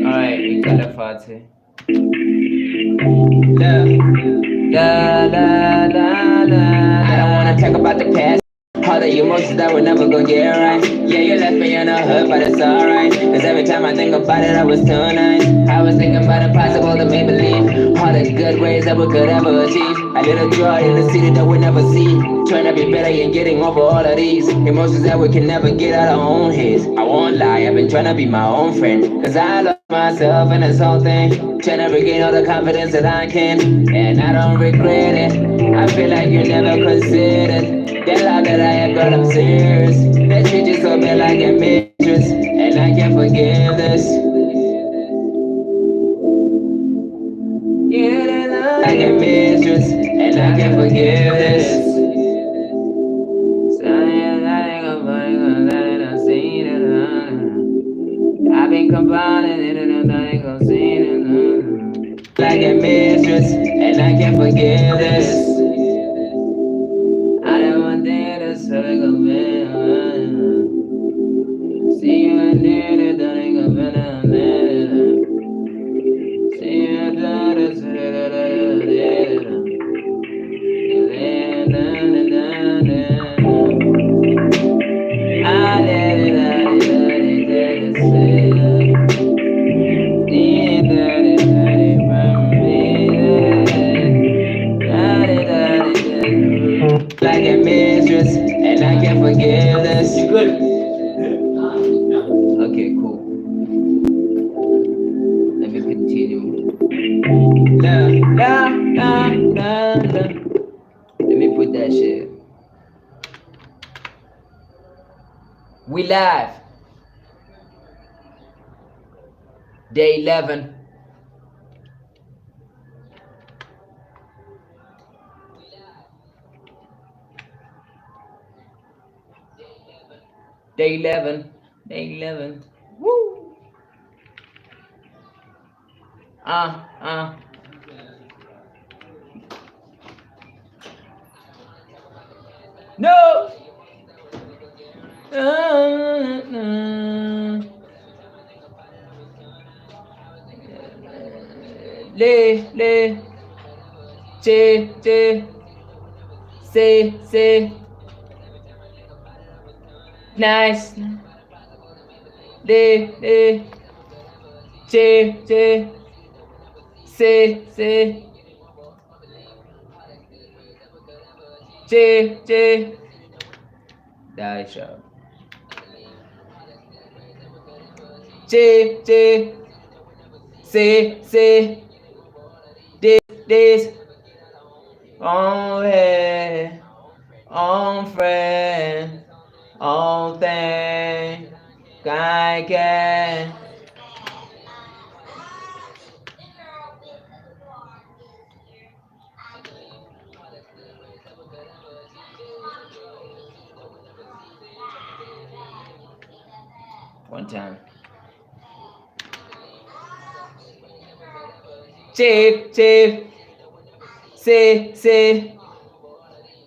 Alright, we got a party. I don't wanna talk about the past, all the emotions that we're never gonna get right. Yeah, you left me in a hurt, but it's alright. Cause every time I think about it, I was too nice. I was thinking about impossible to make believe, all the good ways that we could ever achieve. A little joy in the city that we never see. Trying to be better and getting over all of these emotions that we can never get out of our own heads. I won't lie, I've been trying to be my own friend, cause I lost myself in this whole thing. Trying to regain all the confidence that I can, and I don't regret it. I feel like you never considered the love that I have, girl, I'm serious. They treat you so bad like a mistress, and I can't forgive this. Yeah, they love like a mistress, and I can't forgive this. I've been combining it and I ain't gonna see it. Like a mistress, and I can't forgive this. I don't want that to circle back. See you in there, that ain't gonna be. See you in like a mistress, and I can't forgive this. You good? Okay, cool. Let me continue. Let me put that shit. We live. Day 11. Day 11. Day 11. Woo. No. le, che, say, nice, de, che, say, che, die sharp. Che, say, this, on head, on friend, on thing, I can. One time. Chief, say,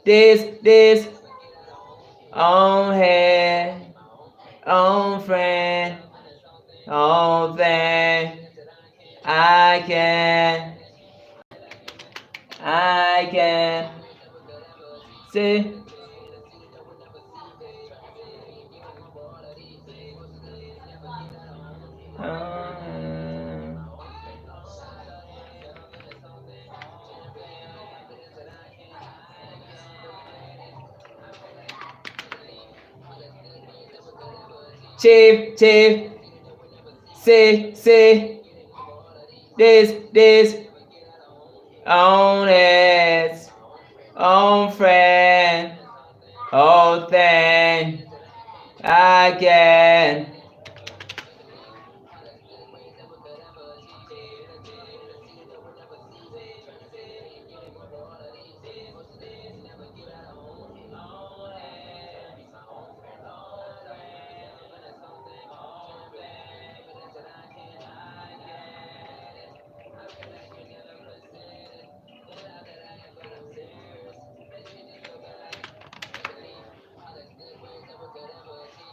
this, on head, on friend, on thing, I can, say, chief, say, this, on it, on friend, on thing, I can.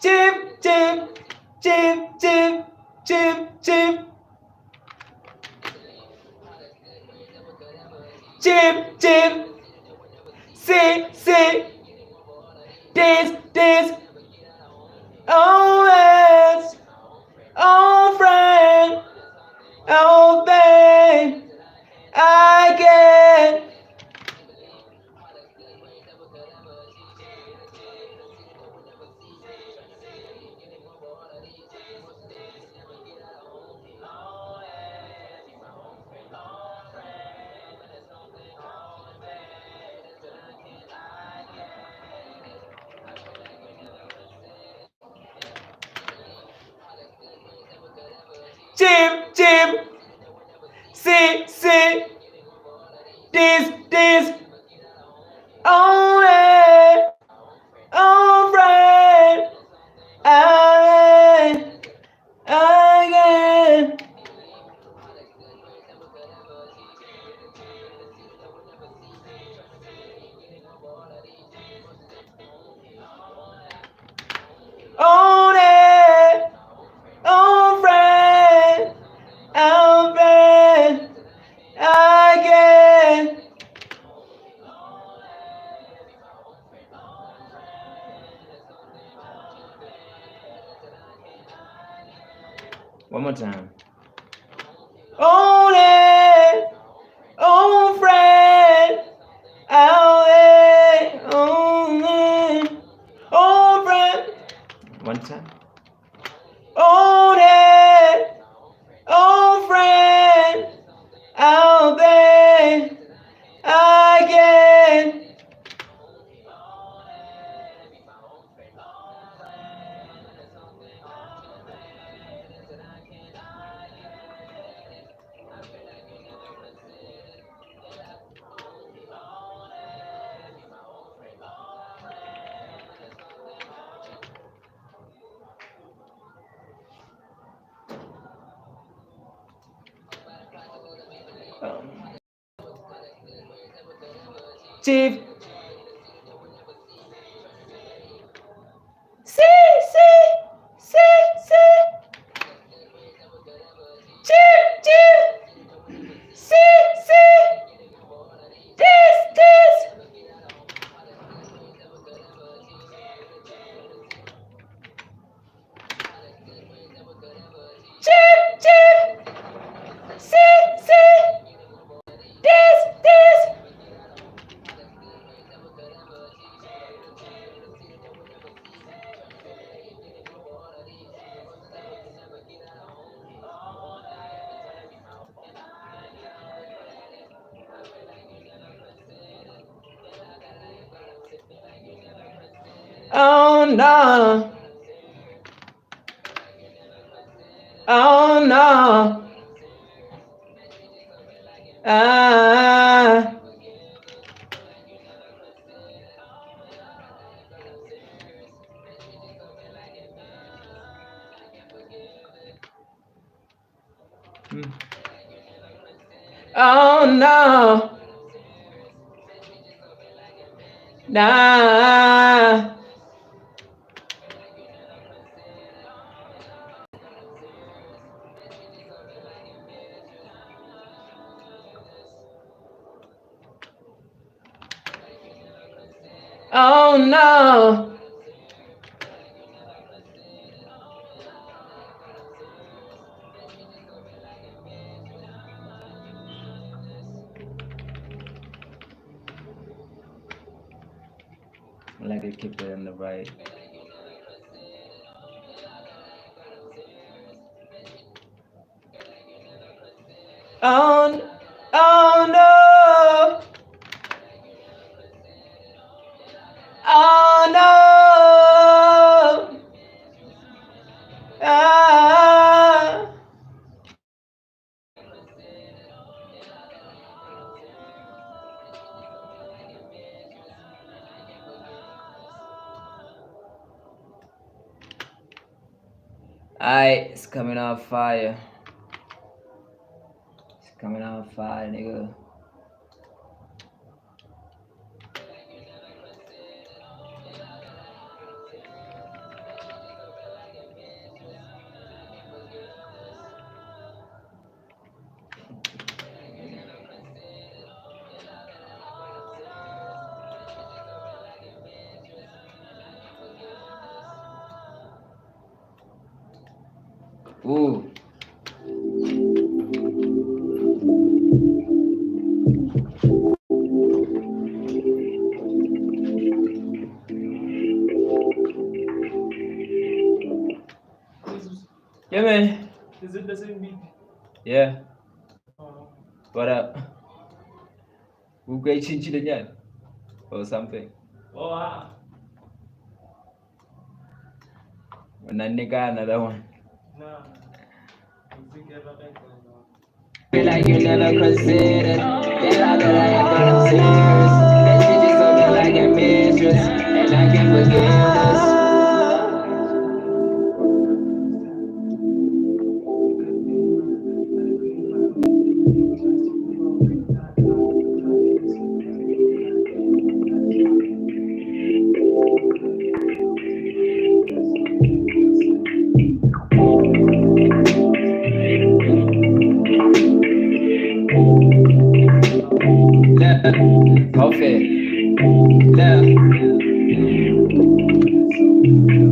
Chip, chip, chip, chip, chip, chip. Chip, chip. See, this. Always, oh friend, oh babe, I can. Chip, see, this, always, oh friend, I can. On it, oh friend, oh friend, again. One more time. On it, oh friend, oh friend. One time. On it, oh friend, oh babe, again. Chief. See. Chief. See. Oh no. Oh no. Ah. Oh no. Nah. Oh no. I like to keep it on the right. Oh, oh no. Oh no. Ah. Alright, it's coming out fire. It's coming out fire, nigga. Ooh. Yeah, man. Is it the same beat? Yeah. Oh. What up? Who great chinchilla yan? Or something. Oh, ah. Naniga, another one. Nah. Music ever like that. Feel like you never considered the love that I have for them singers. That shit just so good like a mistress, and I can't forgive this. Look, Kaffir. Look.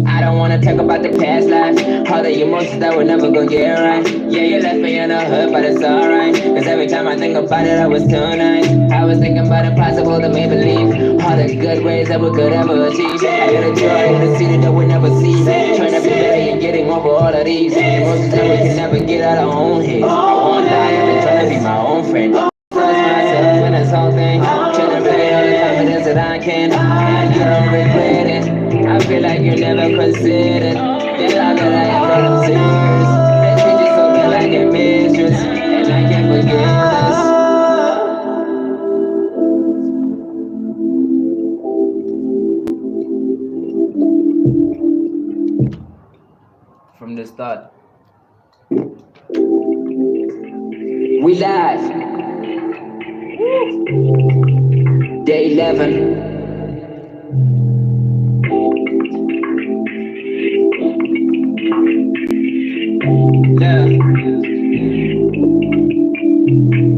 I don't wanna talk about the past life, all the emotions that were never gonna get right. Yeah, you left me in the hood, but it's alright. Cause every time I think about it, I was too nice. I was thinking about impossible to make believe, all the good ways that we could ever achieve. I get a joy in the city that we never see. Trying to be better and getting over all of these emotions that we can never get out of our own heads. I won't lie, I've been trying to be my own friend. Trust myself in this whole thing, trying to bring all the confidence that I can, and you don't regret it. I feel like you never considered the love that I have for them singers. That treat you so good like a mistress, and I can't forgive this. From the start, we live. Day 11. Look,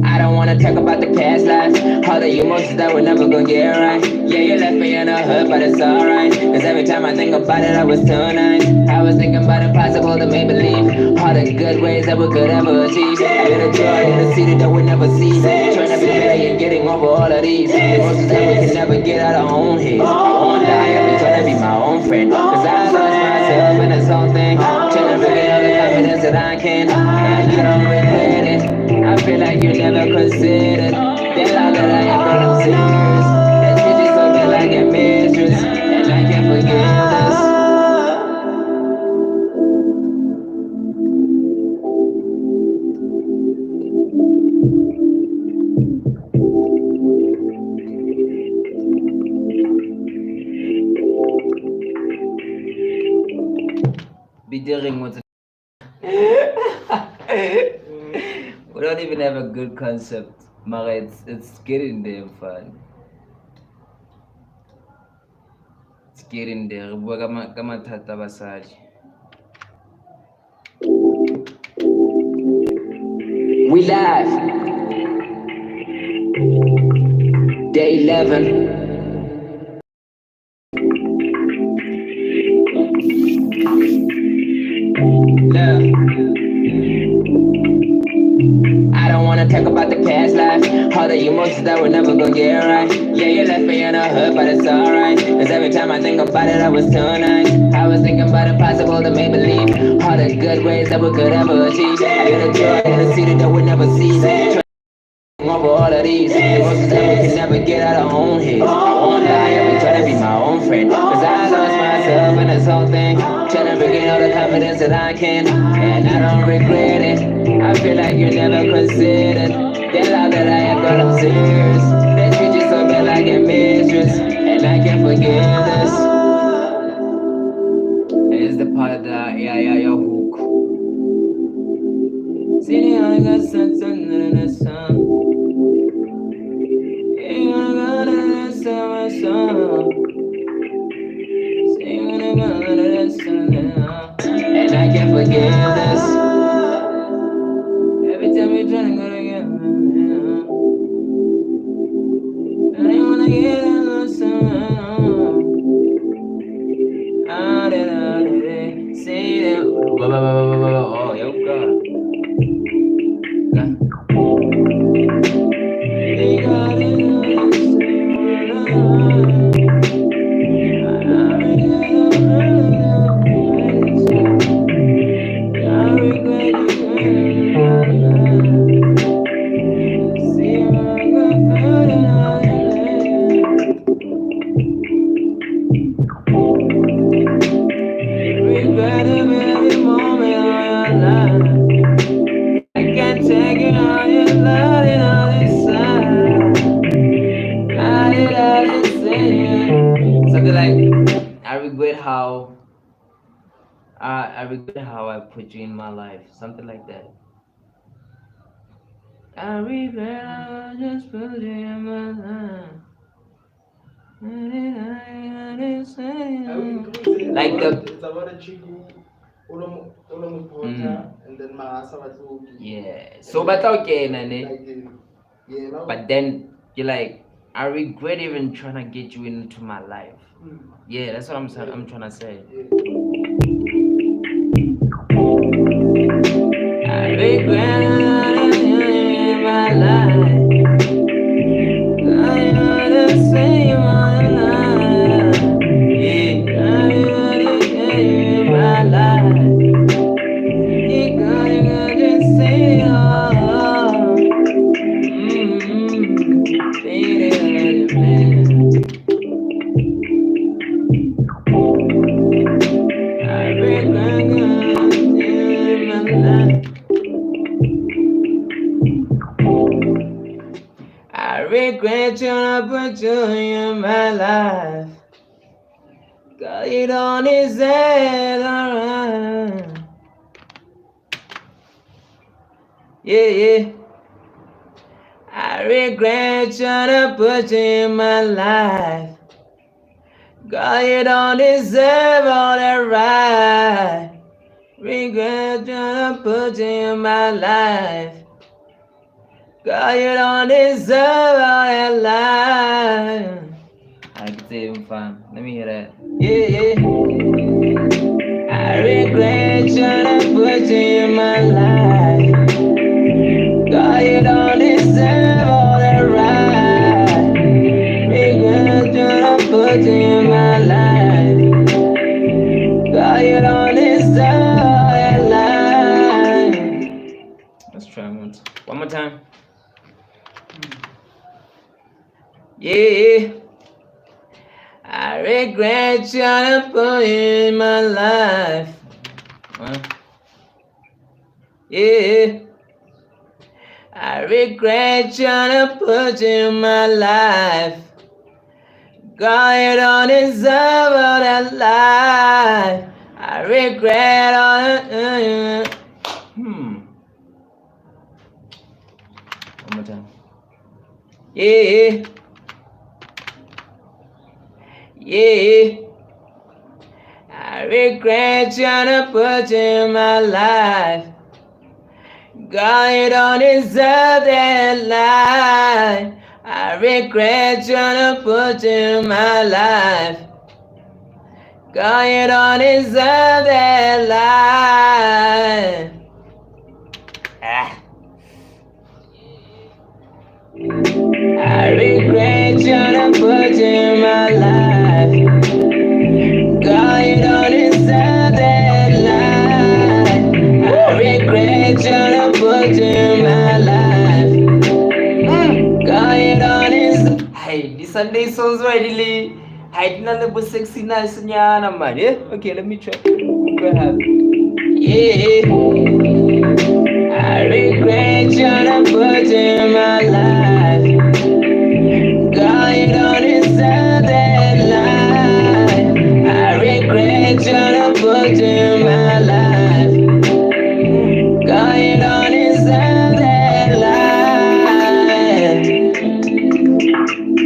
I don't wanna talk about the past lives, all the emotions that were never gonna get right. Yeah, you left me in the hood, but it's alright. Cause every time I think about it, I was too nice. I was thinking about impossible to make believe, all the good ways that we could ever achieve. I get a joy in the city that we never see. Trying to be better and getting over all of these emotions that we can never get out of our own heads. I won't lie, I've been trying to be my own friend. Cause I lost myself in this whole thing, trying to bring all the confidence that I can, and you don't regret it. I feel like you never considered the love that I have for them singers. That shit just so good like a mistress, and I can't forget featuring what's we don't even have a good concept. Mara, it's getting there, fun. It's getting there. Kama tata basadi. We live. Day 11. Look. I don't wanna talk about the past life, all the emotions that we're never gonna get right. Yeah, you left me in a hood, but it's alright. Cause every time I think about it, I was too nice. I was thinking about impossible to make believe, all the good ways that we could ever achieve. I get a joy in the city that we never see. Over all of these emotions that we can never get out of our own heads. I won't lie, I've been trying to be my own friend, cause I lost myself in this whole thing, trying to regain all the confidence that I can, and I don't regret it. I feel like you never considered the love that I have brought up serious. They treat you so bad like a mistress, and I can't forgive this. It's the part of the your hook. See, I got something in the sun. And I can't forgive this. Every time we try to go together, I wanna get a little how did they see them? Oh, yo, God. They got it. Something like, I regret how I put you in my life. Something like that. I regret how I just put you in my life. Like it's about a chiku, and then Marasavatu. Yeah. So but okay, Nane. Yeah, But then you're like, I regret even trying to get you into my life. Yeah, that's what I'm trying to say. I regret in my life. I wanna say my life. Yeah, I wanna say my life. You gotta say oh. I regret you not put you in my life. Cause you don't deserve alright. Yeah. I regret trying to put you in my life. God, you don't deserve all that right. Regret trying to put you in my life. God, you don't deserve all that life. I can say it fine. Let me hear that. Yeah. I regret trying to put you in my life. God, you don't deserve all that right. Regret trying to put you in my life. God, you don't deserve all that life. Let's try one more time. Yeah. I regret trying to put you in my life. Yeah. I regret trying to put you in my life. God, you don't deserve all that life. I I regret all One more time. Yeah. Yeah. I regret trying to put you in my life. God, you don't deserve that life. I regret trying to put you in my life. God, you don't deserve that life. I regret trying to put you in my life. God, you don't deserve that life. I regret trying to put you in my life. God, you don't deserve. Hey, this Sunday songs readily. Hiding a little sexy nice nyana man. Yeah? Okay, let me try. Grab. Yeah. I regret trying to put you in my life. God, you don't deserve that life. I regret trying to put you in my life. God, you don't deserve that life.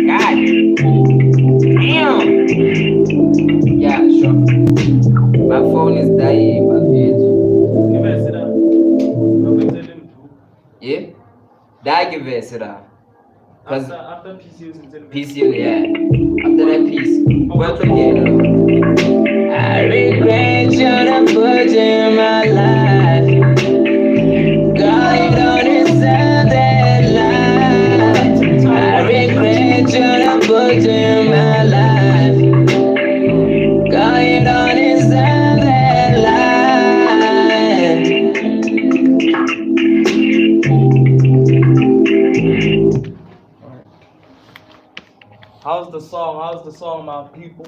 God damn. Yeah, sure. My phone is dying, my bitch. Yeah? That give it, sir. Cause after PCU, PCU, yeah. After that piece, what again? I regret trying to put you in my life. God, you don't deserve that life. I regret trying to put you in my life. God, you don't deserve that life. How's the song? How's the song, my people?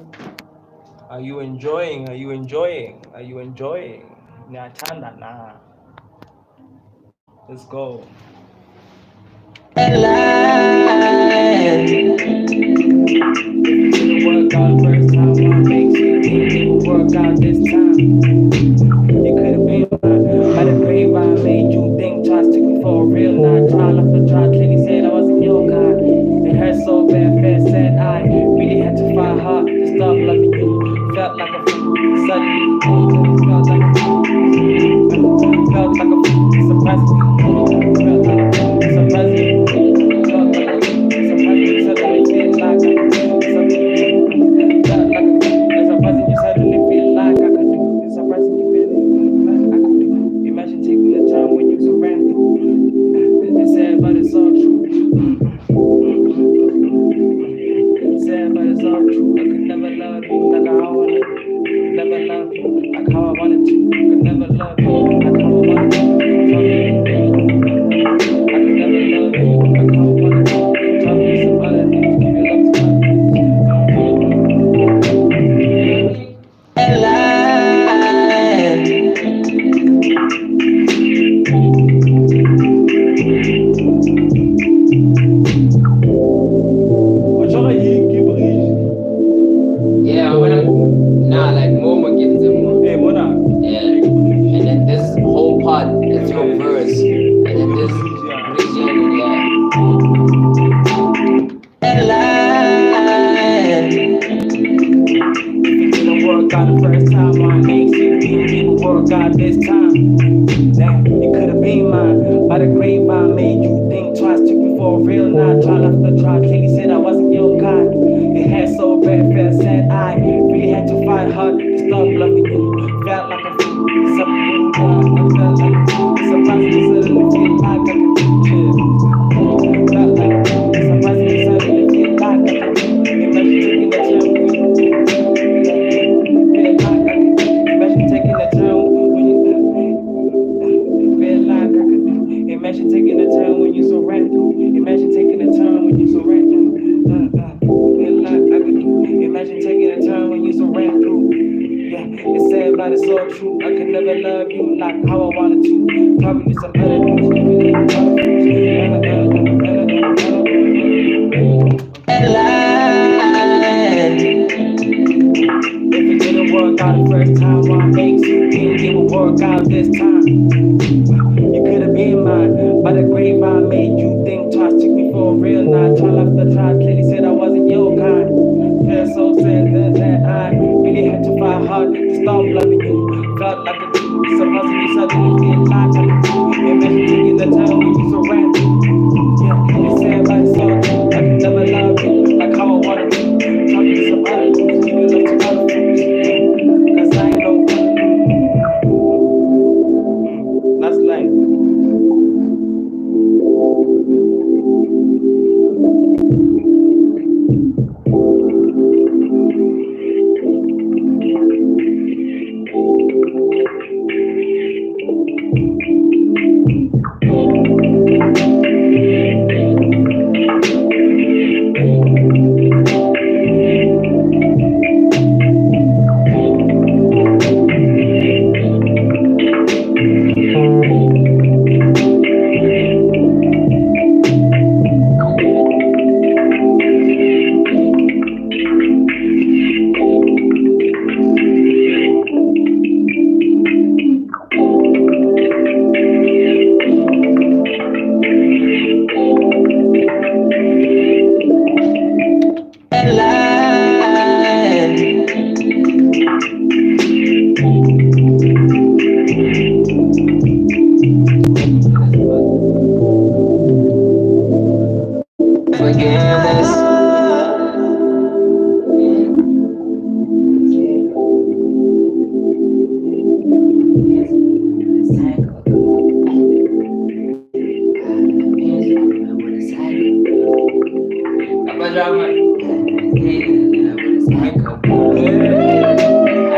Are you enjoying? Are you enjoying? Are you enjoying? Nah. Let's go. Work out first time, I make you think it will work out this time. You could have been mine. By the grave I made you think twice, took me for a real night. Trial after trial, clearly said I wasn't your kind. It hurt so bad, fast said I really had to fight hard to stop loving you. Felt like a fool, suddenly felt like a fool. Felt like a fool, surprisingly. Felt like a fool, surprisingly. Felt like a fool, surprisingly. Suddenly feel like I could do something. Felt like a fool, it's surprising you suddenly feel like I could do. It's surprising you feel like I could do. Imagine taking the time when you surround me. It's sad, but it's all true. It's sad, but it's all true. I could never love you like I wanted to. Never love you like how I wanted to. Could never love you like how I wanted to. I could never love you like how I wanted to. Tell me some other things, give your love to my Yeah, nah, like Momo gives them one. Hey, what up? Yeah. And then this whole part is your verse. And then this bridging, yeah. Work out the first time I makes you think it will work out this time. Damn, you could have been mine. By the grave I made you think twice, took me for a real night. Trial after trial, clearly said I wasn't your kind. It had so bad, felt sad. I really had to fight hard to stop loving you. Felt like a fool, something I felt like a fool. Surprisingly suddenly feel like I could do shit. Felt like a fool, surprisingly suddenly feel like I could do. Imagine taking that chance. Imagine taking the time when you feel like I could do. Imagine taking the time when you so random. Imagine taking the time when you so random. Feel like I could do. Imagine taking the time when you so random. Yeah, it's sad, but it's all true. I could never love you like how I wanted to. Probably some other If it didn't work out the first time, why make work out this time. You could have been mine, but the grapevine made you think twice. Took me for a real night, trial after trial. Clearly said I wasn't your kind. Felt so sad that I really had to fight hard to stop loving you. Felt like a dream, supposing you suddenly feel like I could do. Imagine taking the time when you surround me. Yeah, it's sad, but it's all true. I can never love you like how I wanna be. Talking to some other dudes, giving love to other fools. Cause I ain't no that's life.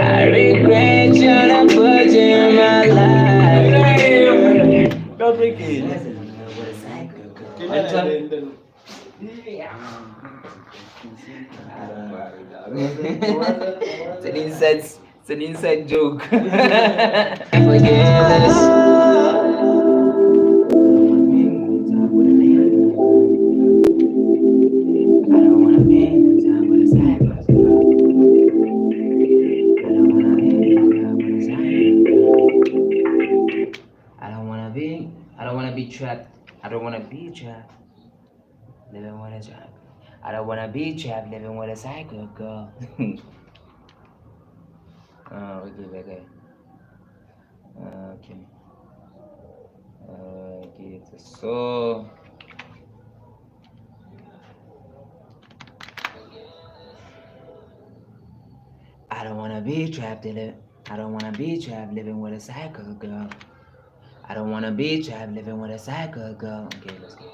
I regret you to put you in my life. Don't make it. It's an inside joke. Forgiveness. I don't wanna be trapped. I don't wanna be trapped. Living with a trap. I don't wanna be trapped living with a psycho girl. Okay. Okay, so I don't wanna be trapped in it. I don't wanna be trapped living with a psycho girl. I don't wanna be trapped living with a psycho girl. Okay, let's go.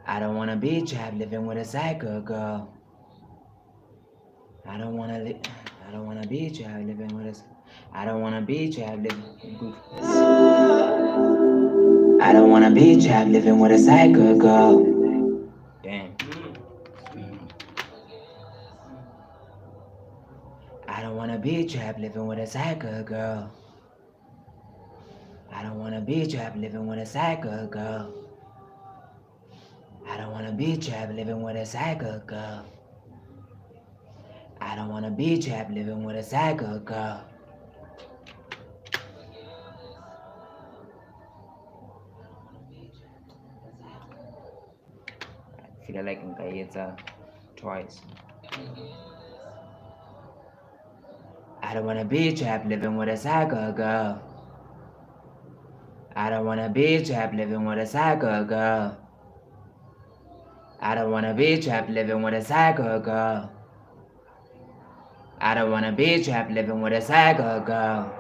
I don't wanna be trapped living with a psycho girl. I don't wanna be trapped living with a. I don't wanna be trapped living. I don't wanna be trapped living with a psycho girl. Damn. I don't wanna be trapped living with a psycho girl. I don't wanna be trapped living with a psycho girl. I don't wanna be trapped living with a psycho girl. I don't wanna be trapped living with a psycho girl. I feel like nkayenza twice. I don't wanna be trapped living with a psycho girl. I don't wanna be trapped living with a psycho girl. I don't wanna be trapped living with a psycho girl. I don't wanna be trapped living with a psycho girl.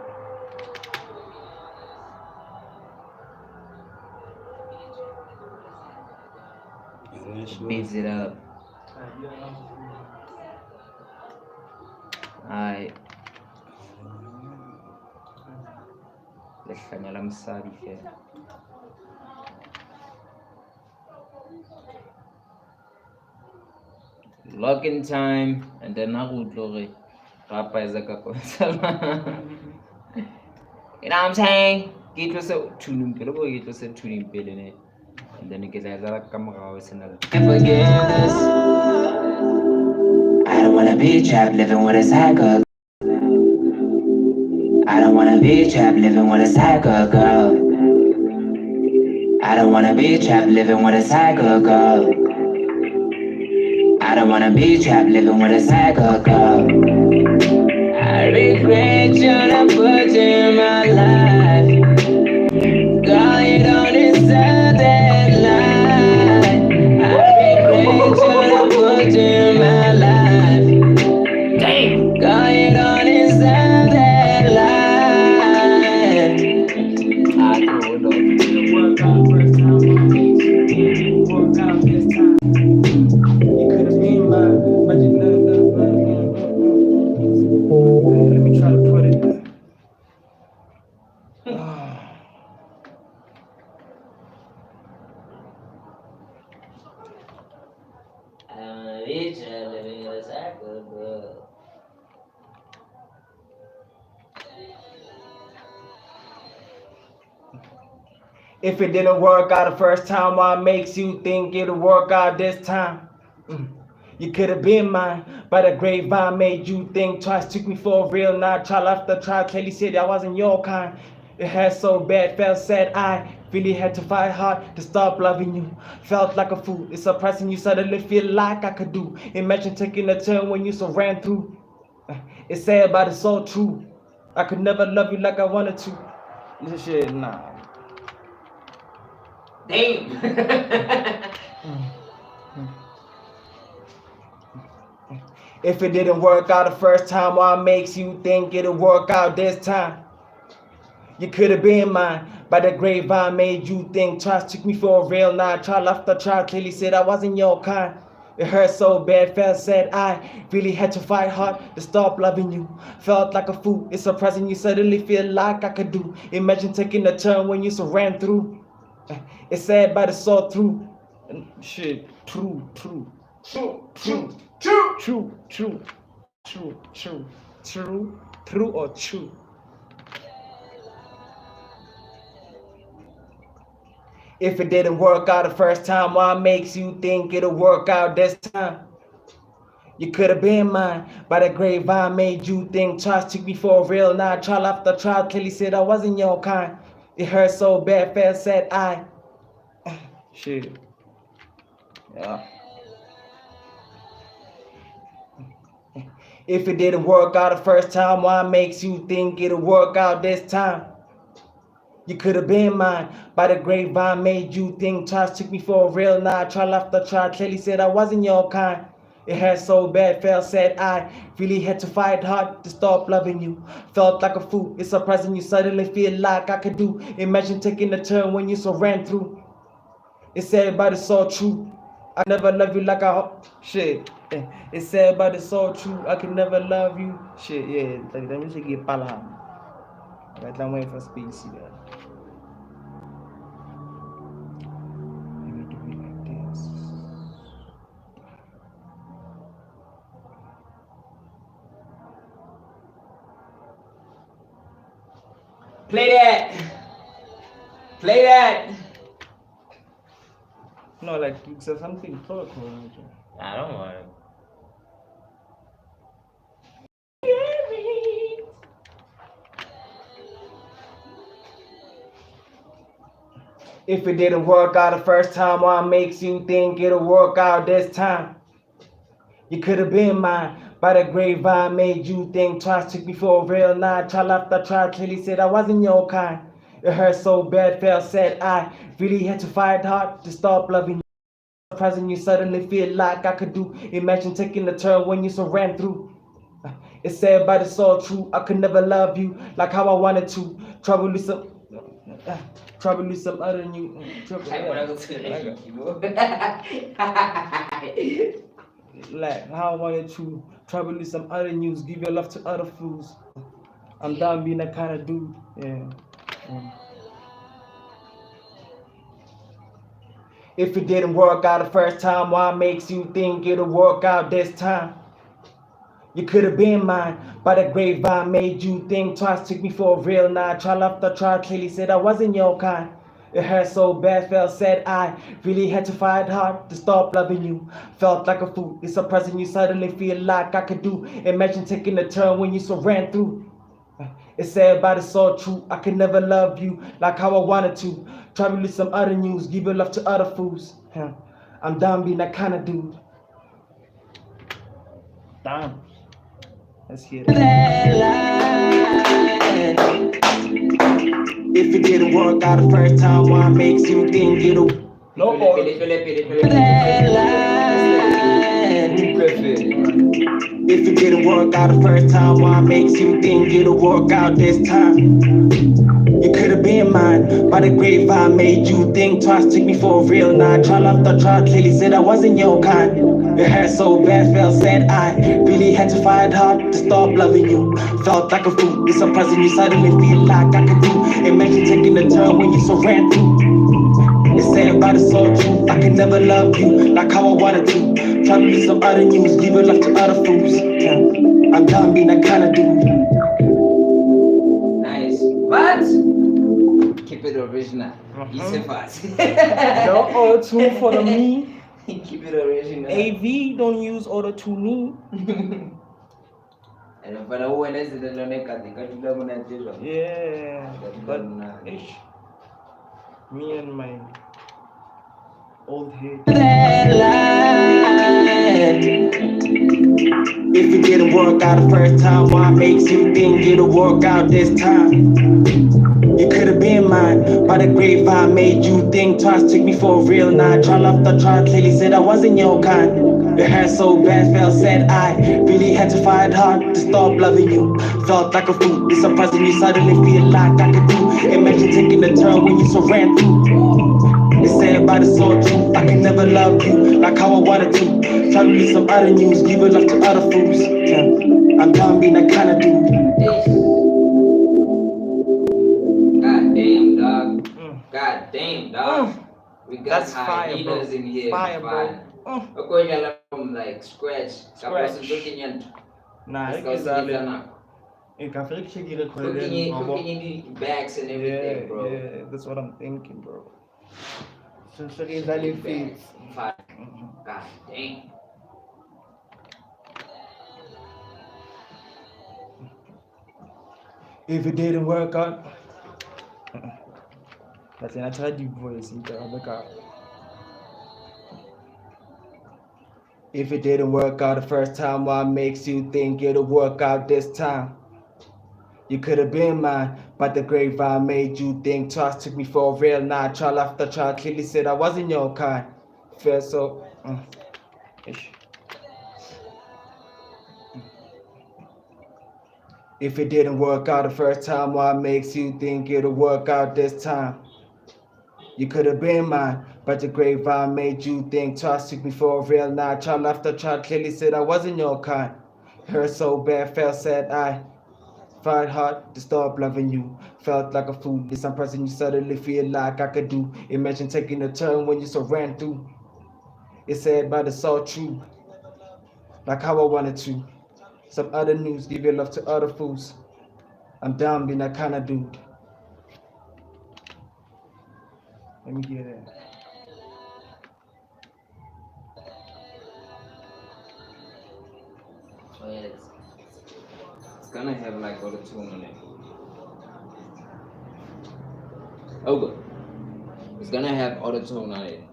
Beats it up. Alright. Lehlanya msadi ke. Login time and then nakudlo re. Rapa ezaka konsala. You know what I'm saying? Get yourself tuning pele go get yourself tuning pele ne. And then get ezaka kamera wesenala. Forgiveness. I don't wanna be trapped living with a psycho. be trapped living with a psycho girl. I don't wanna be trapped living with a psycho girl. I don't wanna be trapped living with a psycho girl. I regret trying to put you in my life. Girl, you don't deserve that life. I regret trying to put you in my life. Damn. Girl, you don't deserve that life. I throw it up. Didn't work out first time on me. Didn't work out this time. You could have been mine, but you never. Let me try to put it. If it didn't work out the first time, what makes you think it'll work out this time? You could have been mine, but the grapevine made you think twice. Took me for real, now trial after trial. Clearly said I wasn't your kind. It hurt so bad, felt sad. I really had to fight hard to stop loving you. Felt like a fool. It's surprising you suddenly feel like I could do. Imagine taking a turn when you so ran through. It's sad, but it's so true. I could never love you like I wanted to. This shit, nah. Damn. If it didn't work out the first time, what makes you think it'll work out this time? You could have been mine, but the grapevine made you think twice. Took me for a real night, trial after trial. Clearly said I wasn't your kind. It hurt so bad, felt sad. I really had to fight hard to stop loving you. Felt like a fool. It's surprising you suddenly feel like I could do. Imagine taking a turn when you so ran through. It's sad, but it's so true. Shit, true. True or true? If it didn't work out the first time, what makes you think it'll work out this time? You could have been mine, but the grapevine made you think twice. Took me for a real night, trial after trial. Clearly said I wasn't your kind. It hurt so bad, felt sad. I shit. Yeah. If it didn't work out the first time, what makes you think it'll work out this time? You could have been mine, but the grapevine made you think twice. Took me for a real night, trial after trial. Clearly said I wasn't your kind. It hurt so bad, felt sad. I really had to fight hard to stop loving you. Felt like a fool. It's surprising you suddenly feel like I could do. Imagine taking a turn when you so ran through. It's sad, but it's so true. I never love you like I shit. It's sad, but it's so true. I can never love you. Shit, yeah. Like let me just get palam. Right, I'm waiting for speech. Let me do it like this. Play that. Play that. No, like something protocol. I don't want it. If it didn't work out the first time, what makes you think it'll work out this time? You could have been mine, but the grapevine made you think twice. Took me for a real night, trial after trial. Clearly said I wasn't your kind. It hurt so bad, felt sad. I really had to fight hard to stop loving you. Surprising you suddenly feel like I could do. Imagine taking a turn when you so ran through. It's sad, but it's so true. I could never love you like how I wanted to. Trouble with some other new. Like how I wanted to travel with some other news, give your love to other fools. I'm done being that kind of dude. Yeah. If it didn't work out the first time, what makes you think it'll work out this time? You could have been mine, but the grapevine made you think twice. Took me for a real night, trial after trial. Clearly said I wasn't your kind. It hurt so bad, felt sad. I really had to fight hard to stop loving you. Felt like a fool. It's surprising you suddenly feel like I could do. Imagine taking a turn when you so ran through. It's sad but it's all true. I can never love you like how I wanted to. Try to release some other news, give your love to other fools. Huh. I'm done being that kind of dude. Damn. Let's hear it. If it didn't work out the first time, why makes you think it'll? No more. If it didn't work out the first time, why makes you think it'll work out this time? You could have been mine, by the grapevine made you think twice, took me for a real nine. Trial after trial, clearly said I wasn't your kind. Your hair so bad, felt sad. I really had to fight hard to stop loving you. Felt like a fool, it's surprising you suddenly feel like I could do. Imagine taking a turn when you so ran through. It's sad but it's all true. I can never love you like how I wanted to. Try to read some other news, give your love to other fools. Yeah. I'm done being that kind of dude. Nice. What? Keep it original. Easy fast. No auto-tune for the me. Keep it original. AV don't use auto-tune. And but when is it the neck? Yeah, but ish. Me and my old head. If it didn't work out the first time, why makes you think it'll work out this time? You could have been mine, by the grapevine made you think twice, took me for a real nine. Trial after trial, clearly said I wasn't your kind. Your hair so bad, felt sad. I really had to fight hard to stop loving you. Felt like a fool, it's surprising you suddenly feel like I could do. Imagine taking a turn when you so ran through. It's sad but it's all true. I can never love you like how I wanted to. Try to read some other news, give your love to other fools. Yeah. I'm done being that kind of dude. God damn, dog. God damn, dog. We got That's fire, bro. hyenas in here. Fire, bro. Ako yung from like scratch. Tapos Scratch. looking yan. Nah, Let's go see na. Kaffir check Cooking in the bags and everything, bro. Yeah, that's what I'm thinking, bro. So AzanianKaffir. Fire. God damn. If it didn't work out, that's an attractive voice. If it didn't work out the first time, what makes you think it'll work out this time? You could have been mine, but the grapevine made you think twice, took me for a real nine. Trial after trial, clearly said I wasn't your kind. Felt so. Ish. If it didn't work out the first time, what makes you think it'll work out this time? You could have been mine, but the grapevine made you think twice, took me for a real night. Trial after trial, clearly said I wasn't your kind. Hurt so bad, felt sad. I fight hard to stop loving you. Felt like a fool. This some person you suddenly feel like I could do. Imagine taking a turn when you so ran through. It's sad, but it's all true. Like how I wanted to. Some other news, give your love to other fools. I'm down being that kind of dude. Let me hear that. Oh, yeah, it's gonna have like auto-tune on it. Oh, good. It's gonna have auto-tune on it.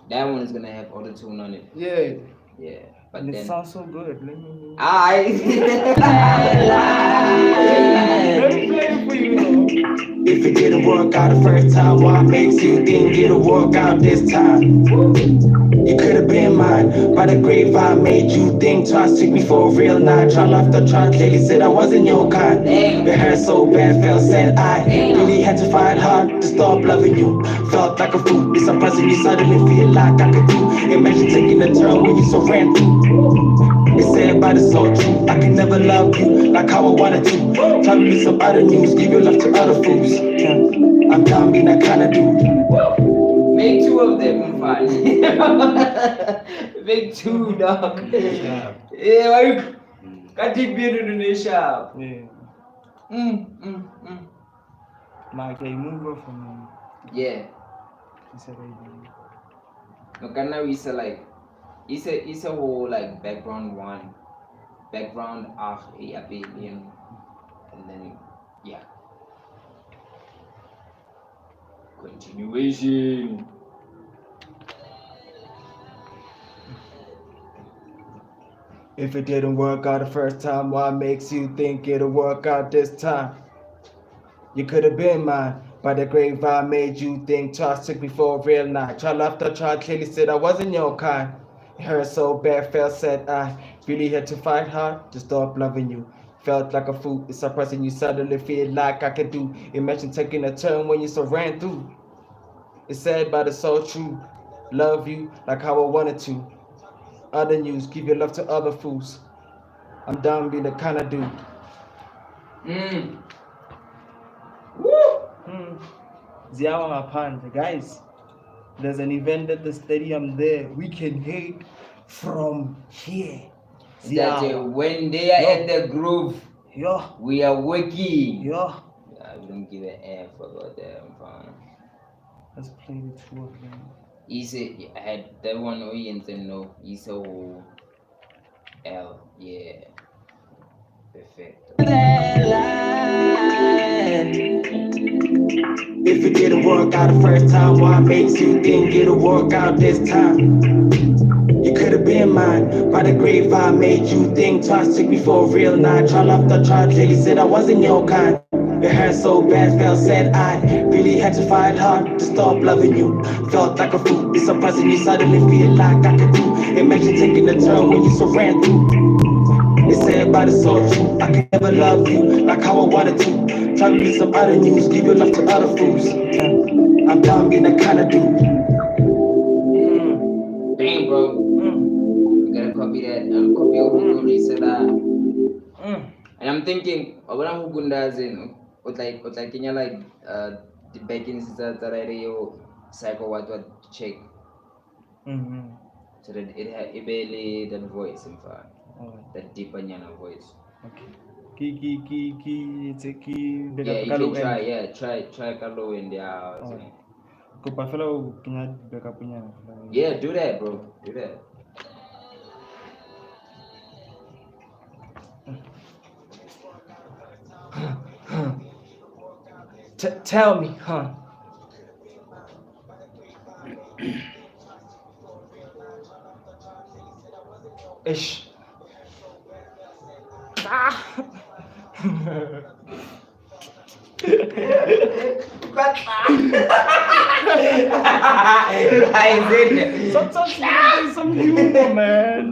That one is gonna have auto-tune on it. Yeah. Yeah. But And then it sounds so good. Let me I play it for you, though. If it didn't work out the first time, what makes you think it'll work out this time? You could have been mine, by the grapevine made you think twice, took me for a real night. Trial after trial, clearly said I wasn't your kind. Your hair so bad, felt sad. I really had to fight hard to stop loving you. Felt like a fool, it's surprising you suddenly feel like I could do. Imagine taking a turn when you so ran through. It's sad but it's so true. I can never love you like how I wanted to. Try to read some other news, give your love to other fools. Yeah. I'm down being that kind of dude. make two of them, fine. Make two, dog. Yeah, why you can't take beer in Indonesia? Yeah. Like, you move from Yeah. he said, No, now it's like it's a whole like background one, background and then Yeah. Continuation. If it didn't work out the first time, why makes you think it'll work out this time? You could have been mine, but the grapevine made you think twice, took me for a real night. Trial after trial clearly said I wasn't your kind. It hurt so bad, felt sad. I really had to fight hard to stop loving you. Felt like a fool, it's surprising you suddenly feel like I could do. Imagine taking a turn when you so ran through. It's sad, but it's so true. Love you like how I wanted to. Other news, give your love to other fools. I'm done being the kind of dude. Ziyawa ngaphandle, guys. There's an event at the stadium there. We can hate from here. That when they are in the groove, we are working. I don't give a F about them. Let's play the two of them. Easy, I had that one and no. Iso L, yeah. Perfect. If it didn't work out the first time, why makes you think it'll work out this time? You could have been mine, by the grapevine made you think twice, took me for a real night. Trial after trial clearly said I wasn't your kind. It hurt so bad, felt sad. I really had to fight hard to stop loving you. Felt like a fool, it's surprising you suddenly feel like I could do. Imagine taking a turn when you so ran through. It's sad, but it's so true. I can never love you like how I wanted to. Try to get some other news, give your love to other fools. I'm done being the kind of dude. Dang, bro. You gotta copy that. Copy over that. And I'm thinking, when I'm Hukundazin, like in your like the backings that radio cycle what check. So that it had barely that voice in fact. That deeper nyana voice. Okay. Ki, it's a key. Yeah, you can try. Yeah, try Carlo in there. Yeah, do that, bro. Do that. Tell me, huh? Ish. I did. Sometimes some humor, man.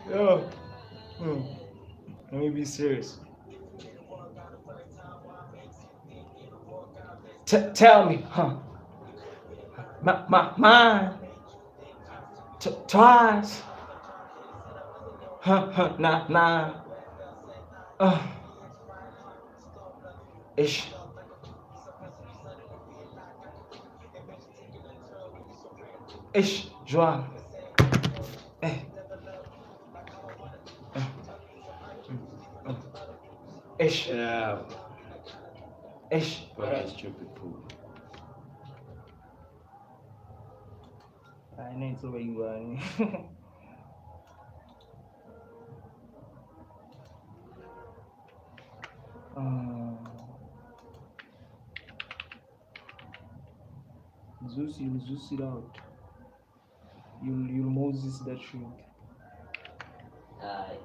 Yo. Let me be serious. Tell me, huh? Mine. Twice. Nah. Ish. João. Ish. Yeah. Ish. Fucking stupid fool. I need to where you are. Zeus, you'll Zeus it out. You'll Moses that shit. Aye.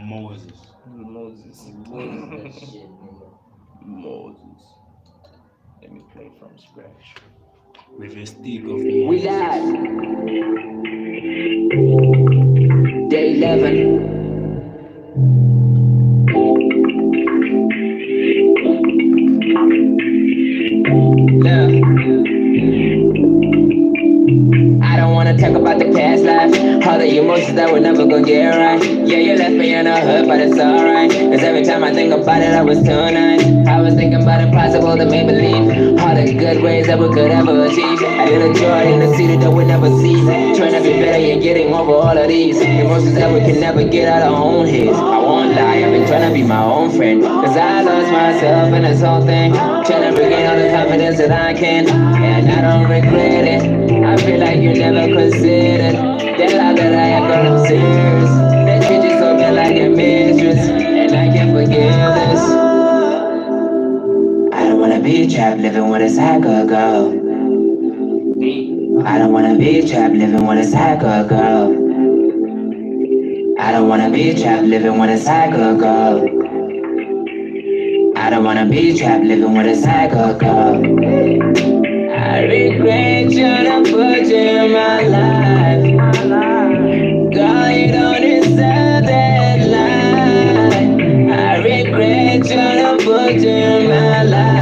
Moses. You'll Moses. That shit, nigga. Moses. Let me play from scratch. With a stick of We Moses. live. Day 11. Look. I don't wanna talk about the past life, all the emotions that we're never gonna get right. Yeah, you left me in a hurt, but it's alright. Cause every time I think about it, I was too nice. I was thinking about impossible to make believe, all the good ways that we could ever achieve. A little joy in the city that we never see. Trying to be better, you're getting over all of these emotions that we can never get out of our own heads. I won't lie, I've been trying to be my own friend, cause I lost myself in this whole thing. Trying to regain all the confidence that I can, and I don't regret it. I feel like you never considered the love that I have got upstairs. That treat you so good like a mistress, and I can't forgive be trapped living with a psycho girl. I don't wanna be trapped living with a psycho girl. I don't wanna be trapped living with a psycho girl. I don't wanna be trapped living with a psycho girl. I regret trying to put you in my life. Girl, you don't deserve that life. I regret trying to put you in my life.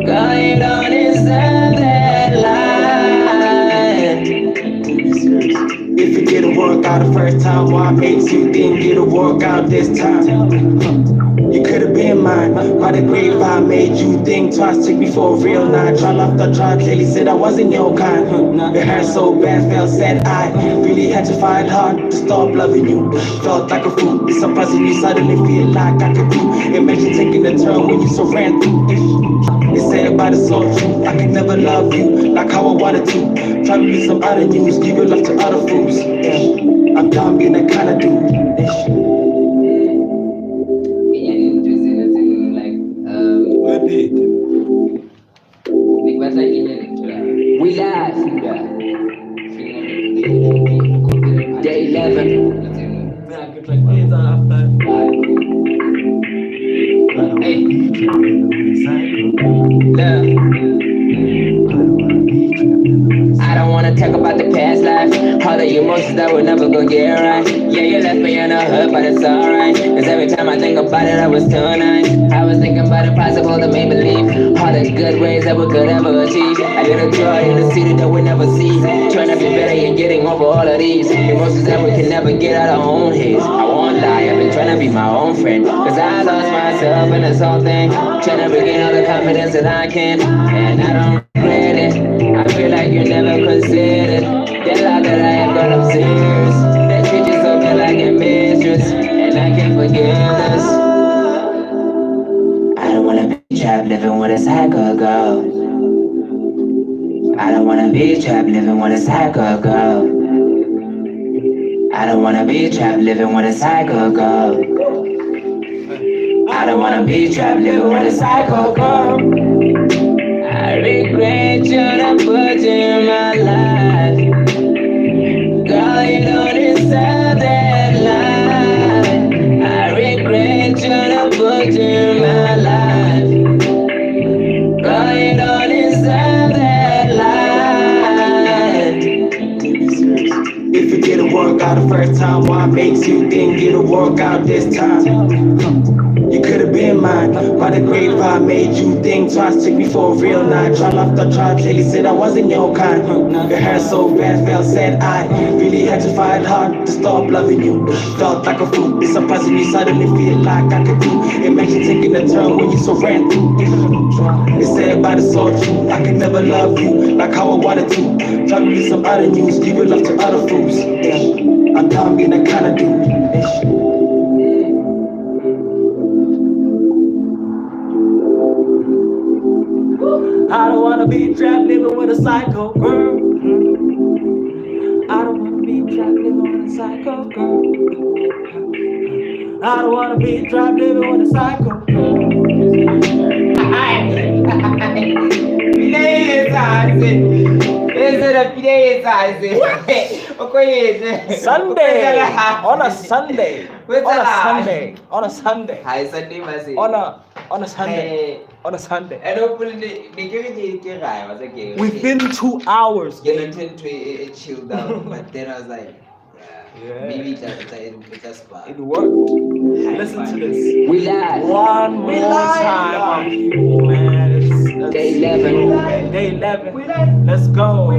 Girl, you don't deserve that life. If it didn't work out the first time, why makes you think it'll work out this time? You could have been mine. By the grapevine made you think twice. Took me for a real night. Trial after trial, clearly said I wasn't your kind. It hurt so bad, felt sad. I really had to fight hard to stop loving you. Felt like a fool. It's surprising you suddenly feel like I could do. Imagine taking a turn when you so ran through. They say about it's all true. I could never love you like how I wanted to. Try to read some other news, give your love to other fools. I'm done being that kind of dude. We live. Day 11. Hey. Look. I don't wanna talk about the past life. All the emotions that we're never gonna get right. Yeah, you left me in a hurt, but it's alright. Cause every time I think about it, I was too nice. I was thinking about impossible to make believe. All the good ways that we could ever achieve. A little joy in the city that we never see. Trying to be better and getting over all of these emotions that we can never get out of our own heads. I won't lie, I've been trying to be my own friend. Cause I lost myself in this whole thing. Trying to regain all the confidence that I can. And I don't regret it. I feel like you never considered the love that I have got upstairs. That treat you so good like a mistress. And I can't forgive this. I don't wanna be trapped living with a psycho girl. I don't wanna be trapped living with a psycho girl. I don't wanna be trapped living with a psycho girl. I don't wanna be trapped living with a psycho girl. I regret trying to put you in my life. Girl, you don't deserve that life. I regret trying to put you in my life. Girl, you don't deserve that life. If it didn't work out the first time, why makes you think it'll work out this time? You could have been mine. By the grapevine made you think twice. Took me for a real night. Trial after trial, clearly said I wasn't your kind. It hurt so bad, felt sad. I really had to fight hard to stop loving you. Felt like a fool. It's surprising you suddenly feel like I could do. Imagine taking a turn when you so ran through. They say about it's all true. I could never love you like how I wanted to. Try to read some other news, give your love to other fools. I'm done being that kind of dude. I don't wanna be trapped living with a psycho girl. I don't wanna be trapped living with a psycho girl. I don't wanna be trapped living with a psycho girl. Sunday on a Sunday on a Sunday Hi, Sunday, Masi. on a Sunday on a Sunday. I don't put the Within 2 hours. Getting to chill down, but then I was like, Yeah. maybe that's bad. It worked. Listen to this. We live. One more time on you, man. It's Day 11. Day 11. Let's go.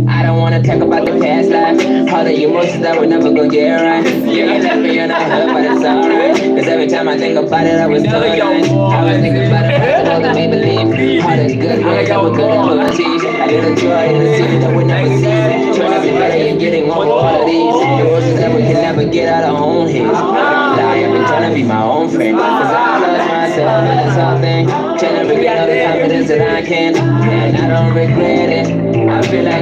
I don't wanna talk about the past life. All the emotions that we're never gonna get right. You left me in a hurt, but it's alright. Cause every time I think about it, I was too nice. I was thinking about it, possible to make believe. All the good ways that we could never achieve. A little joy in the city that we never see. Trying to be better and getting over all of these emotions that we can never get out of our own heads. Lie, I've been trying to be my own friend. Cause I lost myself in this whole thing. Trying to regain all the confidence that I can. And I don't regret it. I feel like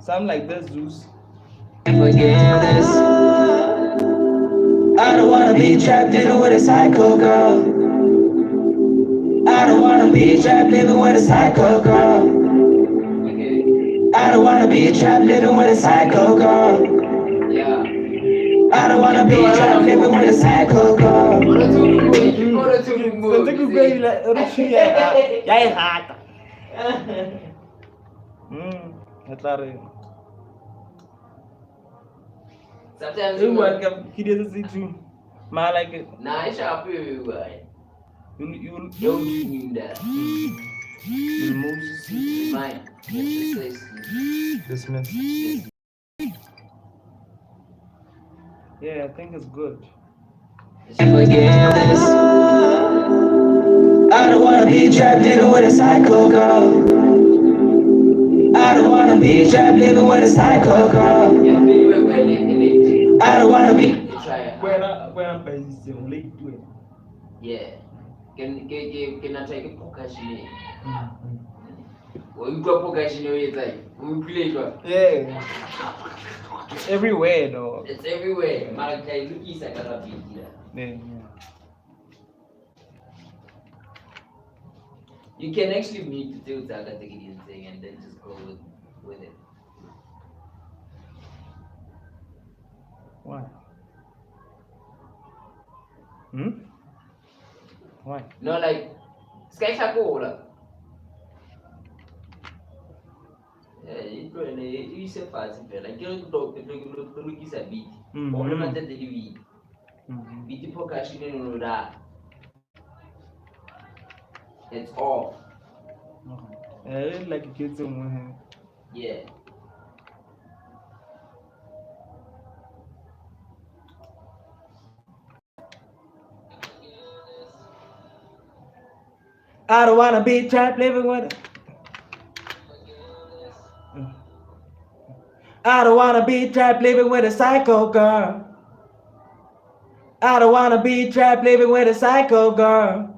Sound like this, Zeus. Forgiveness. I don't wanna be trapped living with a psycho girl. I don't wanna be trapped living with a psycho girl. I don't wanna be trapped living with a psycho girl. Yeah. I don't wanna be trapped living with a psycho girl. Sente kukwela rushia ya ihata. Hatare. Sometimes You welcome. He doesn't see too. Ma like it. Nah, it's sharp everywhere. You Don't mean that. Moses Fine. dismiss. Yeah, I think it's good. Forgiveness. I don't wanna be trapped living with a psycho girl. I don't wanna be trapped living with a psycho girl. I don't wanna be. When I'm busy, late to it. Yeah. Can I take a pokashine? Well, you got pokashine, it's like we play it. Yeah. Everywhere though. It's everywhere. Malakai look is a karabi. Yeah. You can actually meet the two categories thing and then just go with it. Why? Why? No, like Sky Shakola. You say fast, like you look is a beat. All the matter the beat. Beat pokashine no that. It's off. I really like kids in one hand. Yeah. I don't wanna be trapped living with it. I don't wanna be trapped living with a psycho girl. I don't wanna be trapped living with a psycho girl.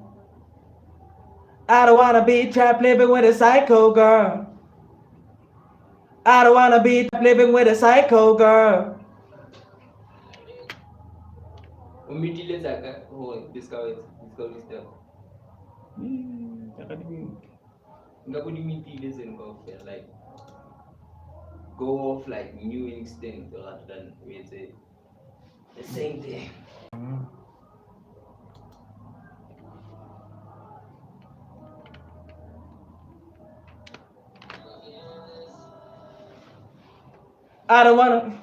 I don't wanna be trapped living with a psycho girl. I don't wanna be trapped living with a psycho girl. Umitile zaka discover stuff. Ngabudi mitile zengo like go off like new instinct rather than we say the same thing. I don't wanna.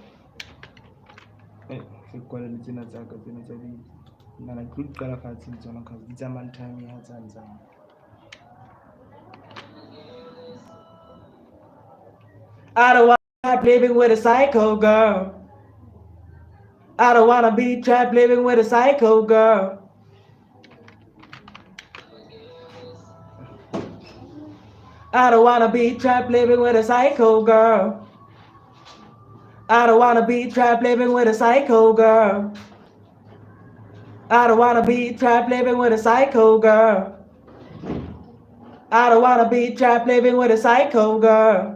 I don't wanna be trapped living with a psycho girl. I don't wanna be trapped living with a psycho girl. I don't wanna be trapped living with a psycho girl. I don't wanna be trapped living with a psycho girl. I don't wanna be trapped living with a psycho girl. I don't wanna be trapped living with a psycho girl.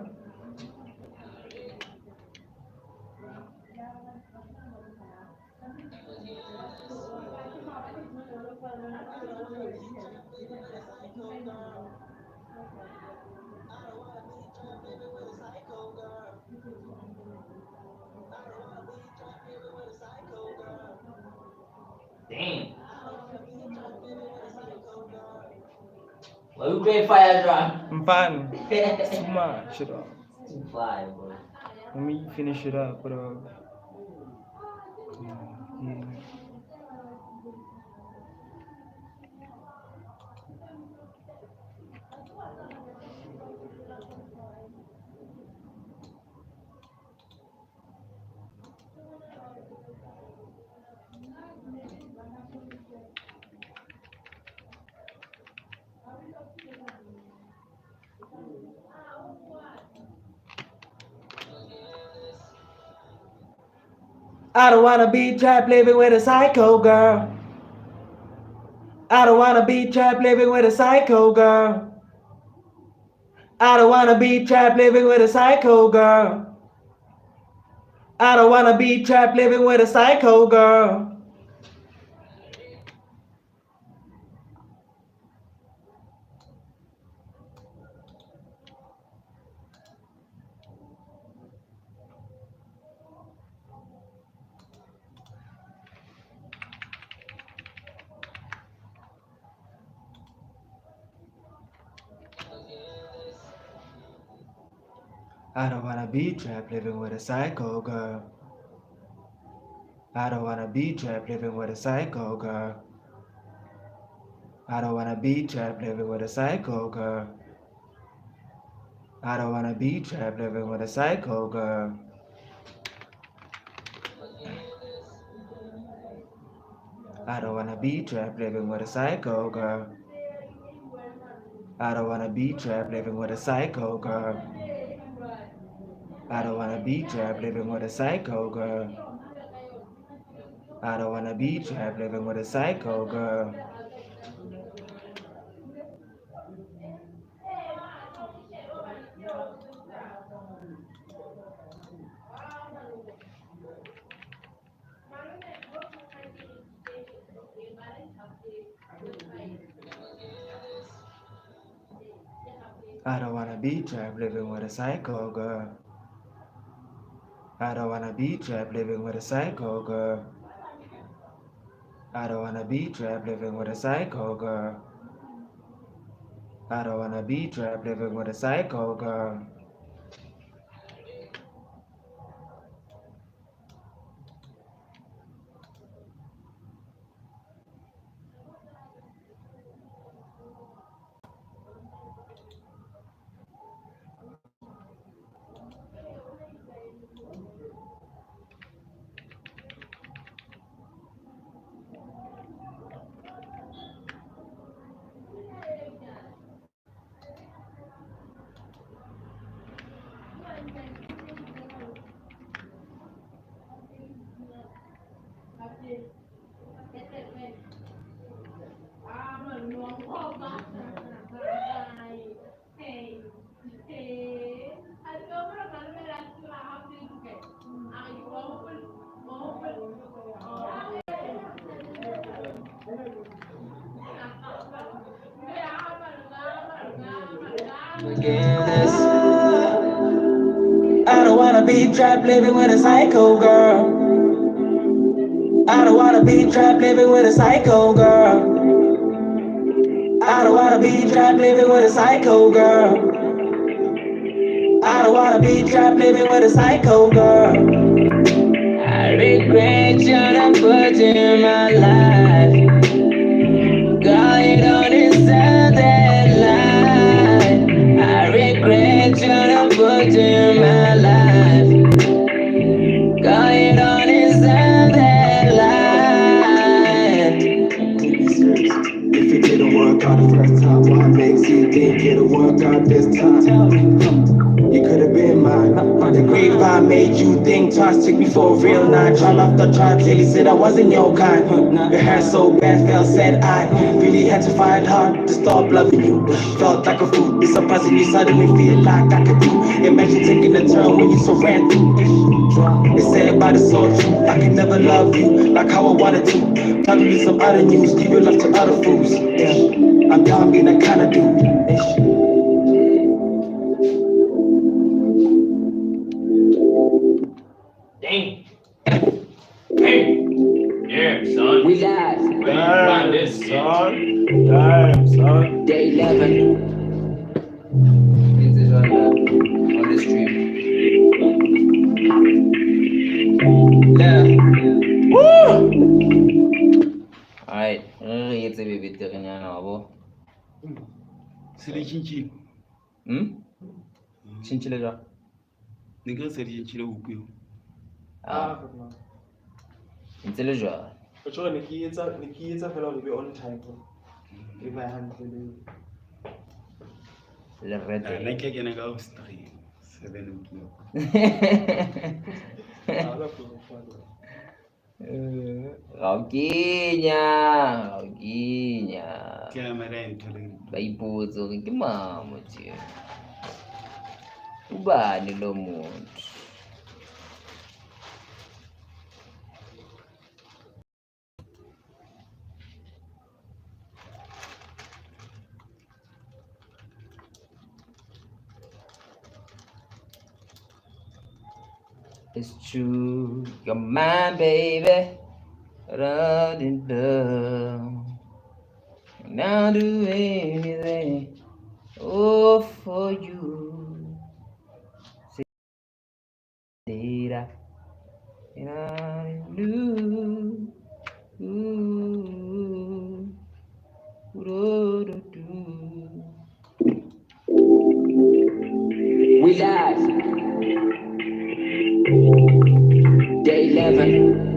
Damn. Why you play fire drum? I'm fine. Too much, you know. Too fire, bro. Let me finish it up, bro. Yeah. I don't wanna be trapped living with a psycho girl. I don't wanna be trapped living with a psycho girl. I don't wanna be trapped living with a psycho girl. I don't wanna be trapped living with a psycho girl. I don't wanna be trapped living with a psycho girl. I don't wanna be trapped living with a psycho girl. I don't wanna be trapped living with a psycho girl. I don't wanna be trapped living with a psycho girl. I don't wanna be trapped living with a psycho girl. I don't wanna be trapped living with a psycho girl. I don't wanna be trapped living with a psycho girl. I don't wanna be trapped living with a psycho girl. I don't wanna be trapped living with a psycho girl. I don't wanna be trapped living with a psycho girl. I don't wanna be trapped living with a psycho girl. I don't wanna be trapped living with a psycho girl. I don't wanna be trapped living with a psycho girl. I don't wanna be trapped living with a psycho girl. I don't wanna be trapped living with a psycho girl. I don't wanna be trapped living with a psycho girl. I regret you done put in my life. God, you don't deserve that life. I regret you done put in my life. God, you don't deserve that life. If it didn't work out the first time, what makes you think it'll work out this time? You could have been mine. The grapevine made you think twice, took me for a real nine. Trial after trial, clearly said I wasn't your kind. Your hair so bad, felt sad I really had to fight hard to stop loving you. Felt like a fool, it's surprising you suddenly feel like I could do. Imagine taking a turn when you so ran through. It's sad but it's so true. I could never love you like how I wanted to. Probably some other news, give your love to other fools. Yeah, I'm down being that kind of dude. Dang. Hey. Yeah, son. We live. Where you find this, son? Damn, son. Day 11. This is on the stream. Alright, re etse be beterenyana wa bo. Se le tšhintšhile Tšhintšhile jwang? ne ke re se le tšhintšhile go kweo Ntse le jwang? O tjho ne ke etsa fela hore be on time. E ba hantle Le rete. nna ke kena ka stream 7 o'clock Ga o kenya. ke amela ntho le Ba ipotse hore ke mamo tje. O bane lo motho. It's true, you're mine, baby. Running down. And I'll do anything, oh, for you. Say that, and I do. Ooh, do, do, do. We live. Day 11.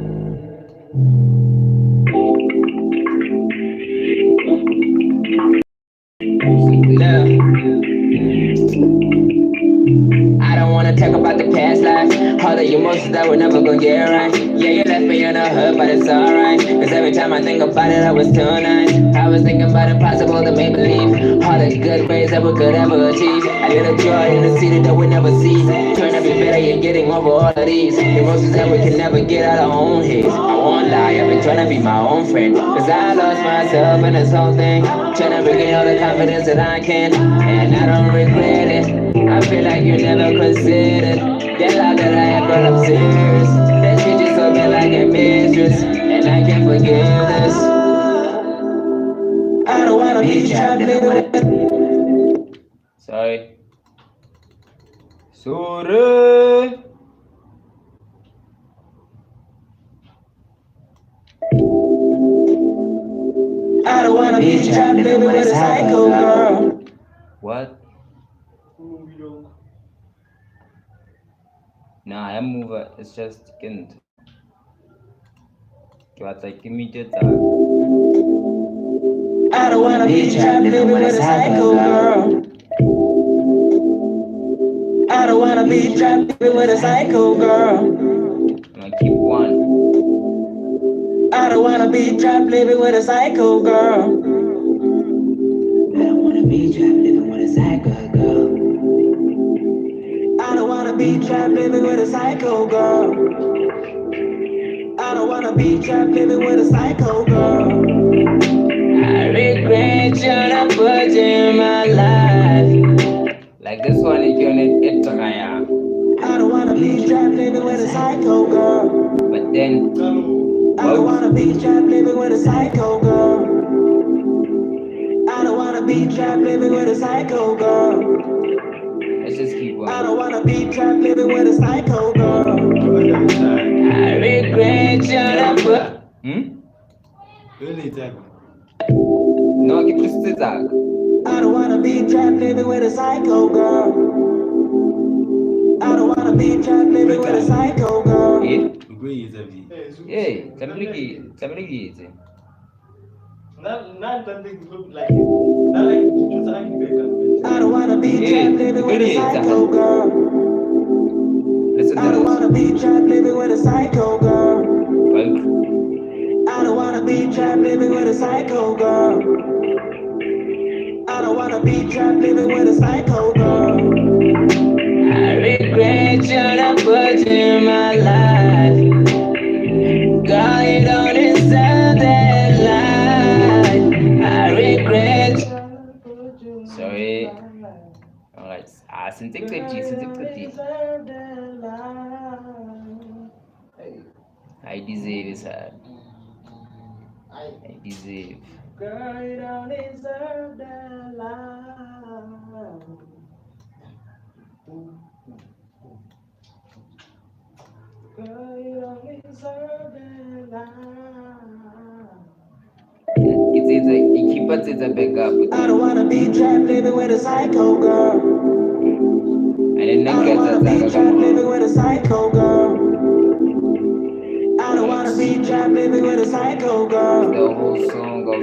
Look. I don't wanna talk about the past life, all the emotions that we're never gonna get right. Yeah, you left me in a hurt, but it's alright. Cause every time I think about it, I was too nice. I was thinking about impossible to make believe, all the good ways that we could ever achieve. A little joy in the city that we never see. Trying to be better, you're getting over all of these emotions that we can never get out of our own heads. I won't lie, I've been trying to be my own friend, cause I lost myself in this whole thing. Trying to regain all the confidence that I can, and I don't regret it. I feel like you never considered the love that I had, but I'm serious. That treat you so bad like a mistress, and I can't forgive this. I don't wanna be trapped living with. Sorry. Sorry. I don't wanna be trapped living with a psycho girl. What? Nah, I move it. It's just kind. What's like immediate. I don't wanna be trapped living with a psycho girl. I don't wanna be trapped living with a psycho girl. I'm gonna keep one. I don't wanna be trapped living with a psycho girl. I don't wanna be trapped living with a psycho girl. I don't wanna be trapped living with a psycho girl. I don't wanna be trapped living with a psycho girl. I regret trying to put you in my life. Like this one, you can it. I don't wanna be trapped living with a psycho girl. But then, I don't wanna be trapped living with a psycho girl. I don't wanna be trapped living with a psycho girl. let's just keep I one. don't wanna be trapped living with a psycho girl. I regret trying to put. Really, Jack. No, keep this to talk. I don't wanna be trapped living with a psycho girl. I don't wanna be trapped living with a psycho girl. Yeah? Agree is a V. Yeah, tamiliki ite. Not that thing look like it. Not like just like you. I don't wanna be trapped living with a psycho girl. Listen I don't to wanna be trapped living with a psycho girl. this. I don't wanna be trapped living with a psycho girl. I don't wanna be trapped living with a psycho girl. I regret trying to put you in my life. Girl, you don't deserve that life. I regret. Sorry. Alright. Sintikti. I deserve it, sir. I deserve. Girl, you don't deserve that love. Girl, you don't deserve that love. It's a keep it a backup. I don't wanna be trapped living with a psycho girl. And then I don't wanna be get trapped living with a psycho girl. I don't wanna be trapped living with a psycho girl. the whole song of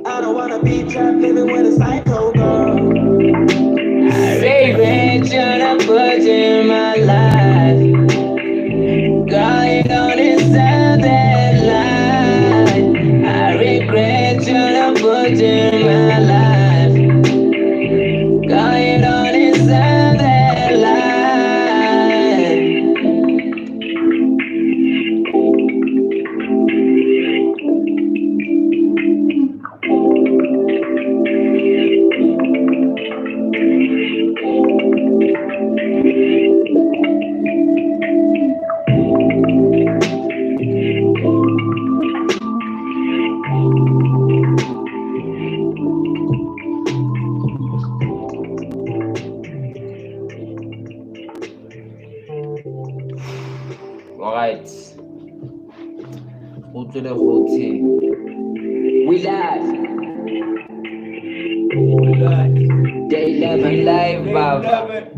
I don't wanna be trapped living with a psycho girl. I regret trying to put you in my life. Girl, you don't deserve that life. I regret trying to put you in my life. Girl, you don't deserve that life. Alright. Go to the hotel. We live. Day 11 live, Baba.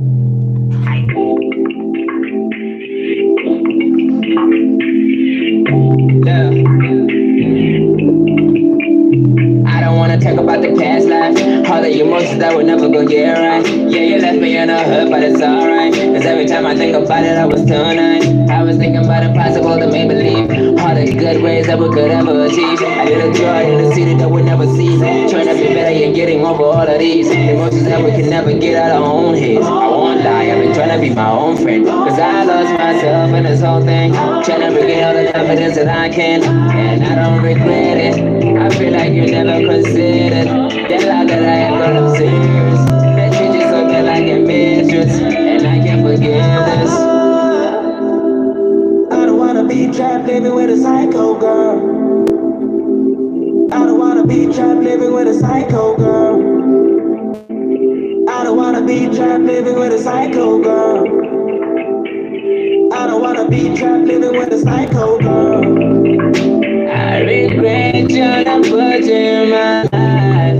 I don't wanna talk about the past life, all the emotions that we're never gonna get right. Yeah, you left me in a hurt, but it's alright. Cause every time I think about it, I was too nice. I was thinking about impossible to make believe, all the good ways that we could ever achieve. A little joy in the city that we never see. Trying to be better and getting over all of these emotions that we can never get out of our own heads. I won't lie, I've been trying to be my own friend, cause I lost myself in this whole thing. Trying to regain all the confidence that I can, and I don't regret it. I feel like you never considered the love that I have got upstairs. That treat you so bad like a mistress, and I can't forgive this. I don't wanna be trapped living with a psycho girl. I don't wanna be trapped living with a psycho girl. I don't wanna be trapped living with a psycho girl. I don't wanna be trapped living with a psycho girl. I regret you not put in my life.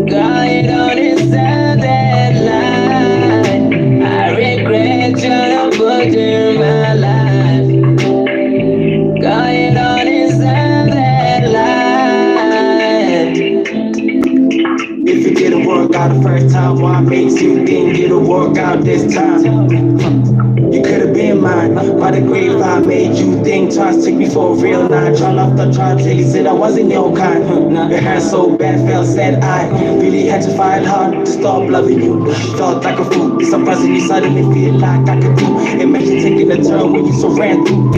Girl, you don't deserve that life. I regret you not put in my life. Girl, you don't deserve that life. If it didn't work out the first time, why makes you think it'll work out this time? You could have been mine. By the grave I made you think twice, took me for a real nine. Trial after trial till he said I wasn't your kind. Your hair so bad, felt sad I really had to fight hard to stop loving you. Felt like a fool, surprisingly suddenly feel like I could do. Imagine taking a turn when you so ran through.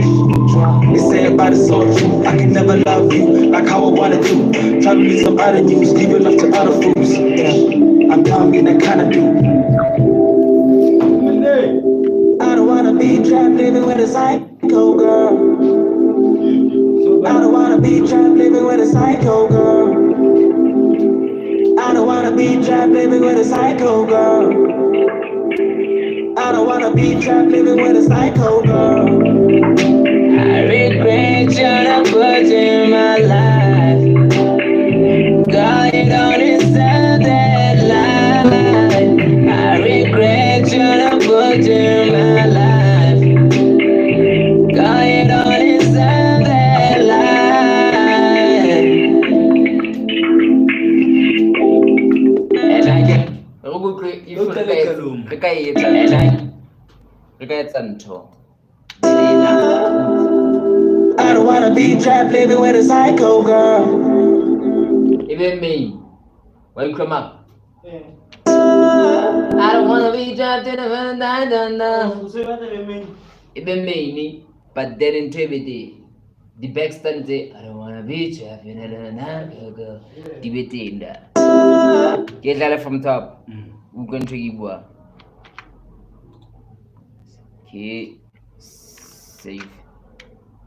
They say about it so true, I can never love you like how I wanted to. Try to read some other news, give your love to other fools. Yeah, I'm dumb in that kind of dude. I don't wanna be trapped living with a psycho girl. I don't wanna be trapped living with a psycho girl. I don't wanna be trapped living with a psycho girl. I don't wanna be trapped living with a psycho girl. I regret you not put in my life. God, you don't deserve that life. I regret you not put in my life. God, you don't deserve that life. And I get, I don't wanna be trapped living with a psycho girl. Even me. Welcome up. I don't wanna be trapped in a man. Even me. But then in Tibet, the backstand say, I don't wanna be trapped in a man. Tibet in that. Get that from top. We're going to give one. Okay. Save.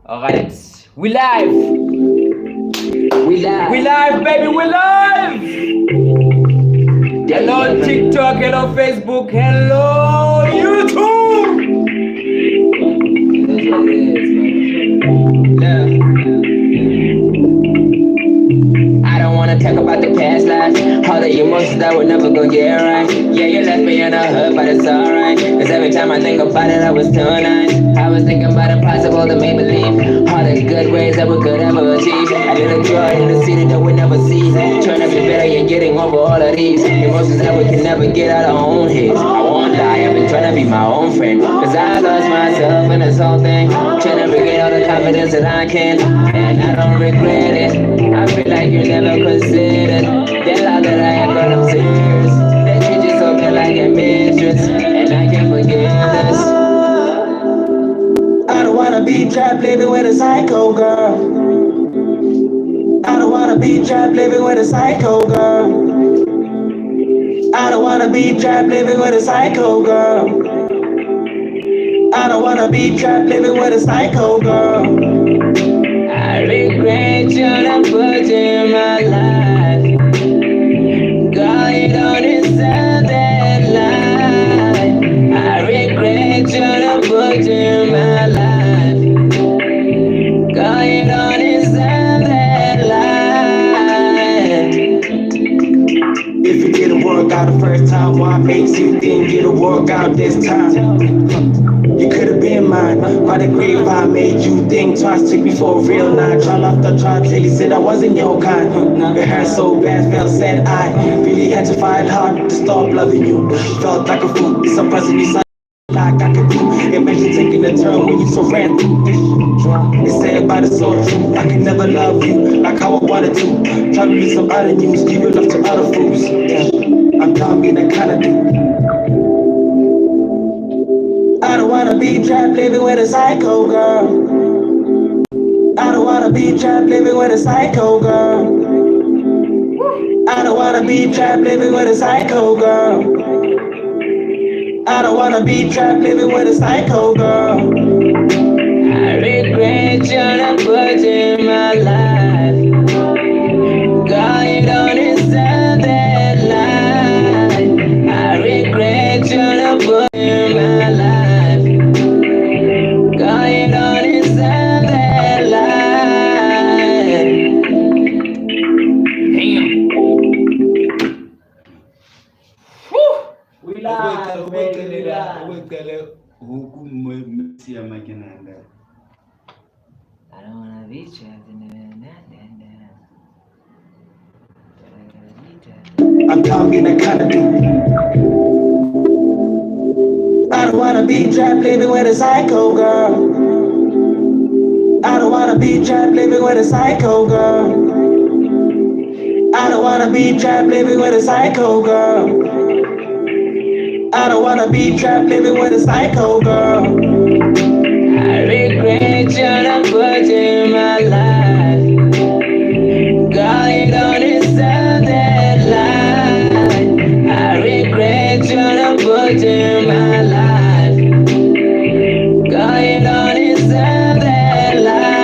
Alright. We live. We live, baby, we live! Hello TikTok, hello Facebook, hello YouTube! I don't wanna talk about the past life, all the emotions that we're never gonna get right. Yeah, you left me in a hurt, but it's alright. Cause every time I think about it, I was too nice. I was thinking about impossible to make believe, all the good ways that we could ever achieve. A little joy in the city that we never see. Trying to be better and getting over all of these emotions that we can never get out of our own heads. I won't lie, I've been trying to be my own friend, cause I lost myself in this whole thing. Trying to regain all the confidence that I can, and I don't regret it. I feel like you never considered the love that I have got upstairs. That treat you so bad like a mistress, and I can't forgive this. I don't wanna be trapped living with a psycho girl. I don't wanna be trapped living with a psycho girl. I don't wanna be trapped living with a psycho girl. I don't wanna be trapped living with a psycho girl. I regret you not put in my life. God, you don't deserve that life. I regret you not put in my life. this time. You could have been mine. By the grave I made you think twice. Took me for a real nine. Trial after trial, clearly said I wasn't your kind. It hurt so bad, felt sad. I really had to fight hard to stop loving you. Felt like a fool, surprisingly like I could do. Imagine taking a turn when you so random. It's sad by the soul truth. I can never love you like how I wanted to. Try to read some other news, give your love to other fools. I'm done being that kind of dude. I don't wanna be trapped living with a psycho girl. I don't wanna be trapped living with a psycho girl. I don't wanna be trapped living with a psycho girl. I don't wanna be trapped living with a psycho girl. I regret you're not put in my life. God, you don't deserve that life. I regret you're not put in my life. God, you don't deserve that life. Damn. We live, baby, we live. Ubekele huku mwesi ya makinanda. I don't wanna be trapped in I'm done being that kind of dude. I don't wanna be trapped living with a psycho girl. I don't wanna be trapped living with a psycho girl. I don't wanna be trapped living with a psycho girl. I don't wanna be trapped living with a psycho girl. I regret you're not put in my life. God, you don't deserve that life. I regret you're not put in my life. God, you don't deserve that life.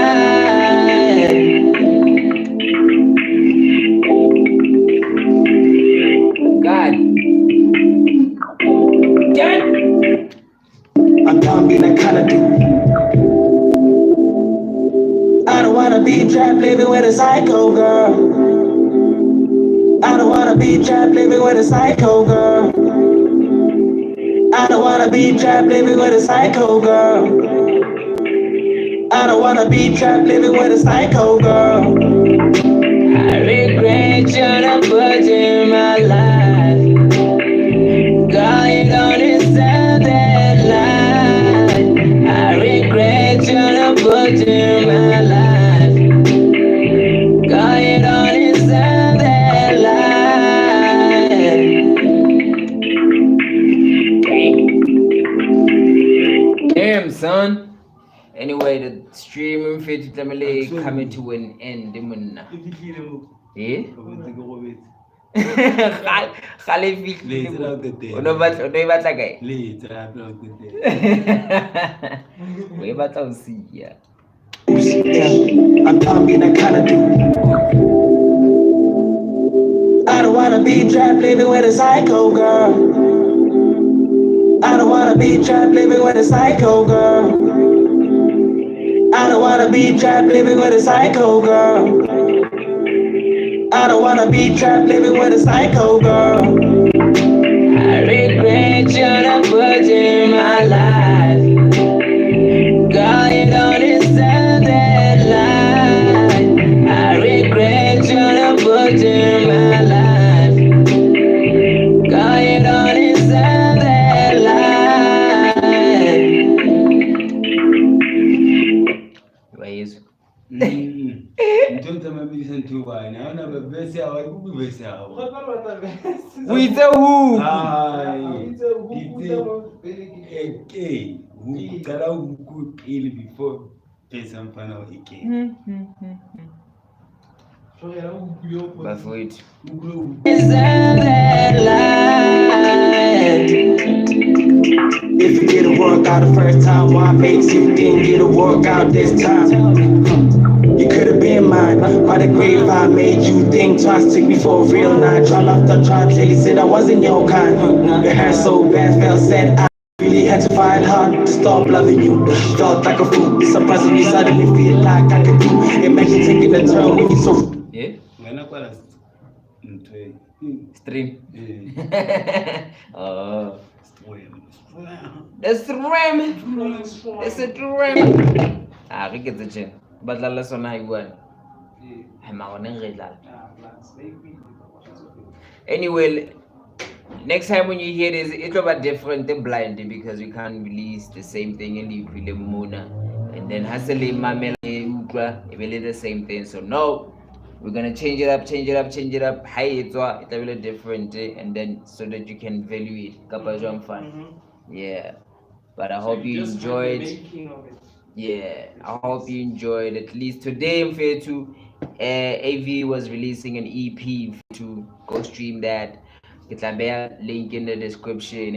God. I'm done being that kind of dude. I don't wanna be trapped living with a psycho girl. I don't wanna be trapped living with a psycho girl. I don't wanna be trapped living with a psycho girl. I don't wanna be trapped living with a psycho girl. I regret you're not put in my life. God, you don't deserve that life. I regret you're not put in my life. God, you don't deserve that life. Damn, son. Anyway, the streaming feature family coming to an end. Ifikile mo. Eh? Ubetike robetse. Khale Let's fihlile. out the day. Ono batla kae? Let's out the day. We batla ho siya. I'm done being that kind of dude. I don't wanna be trapped living with a psycho girl. I don't wanna be trapped living with a psycho girl. I don't wanna be trapped living with a psycho girl. I don't wanna be trapped living with a psycho girl. I regret you're not put in my life. God, you don't deserve that life. I regret you're not put in my life. God, you don't deserve that life. Yesu. Ntonta mabisa ntuba na ona babese awa kubese awa. We the who? Ai. Okay. Ukala huku ili before pesa mfano ike. But wait. Deserve that life. If you didn't work out the first time, why makes you think it'll work out this time? You could have been mine. By the grave I made you think twice. Took me for a real nine. Trial after trial, clearly said I wasn't your kind. It hurt so bad, felt sad. I really had to fight hard to stop loving you. Felt like a fool. Surprisingly, suddenly feel like I could do. Imagine taking a turn when you so. Yeah? Ngana kwa ntwe. Stream. Oh. Stream. That's the ram. That's the ram. Ah, we get the chin. But la lesson I won. I'm out on Anyway, next time when you hear this, it's about different than blind because we can't release the same thing in the Muna. And then Hasali Mamela Ukra, it will be the same thing. So no, we're gonna change it up, change it up, change it up. Hi, it's a little different, and then so that you can value it. Kapajam fun. Yeah. But I hope you enjoyed. Yeah, I hope you enjoyed. At least today, I'm fair to AV was releasing an EP to go stream that. It's a link in the description.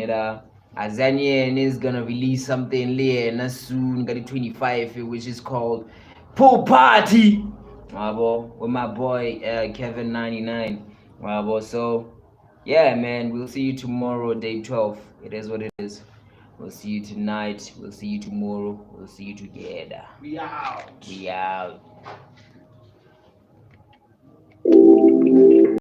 Azanian is gonna release something later soon, got the 25, which is called Pool Party. With my boy Kevin 99. So yeah, man, we'll see you tomorrow, day 12. It is what it is. We'll see you tonight. We'll see you tomorrow. We'll see you together. We out. We out.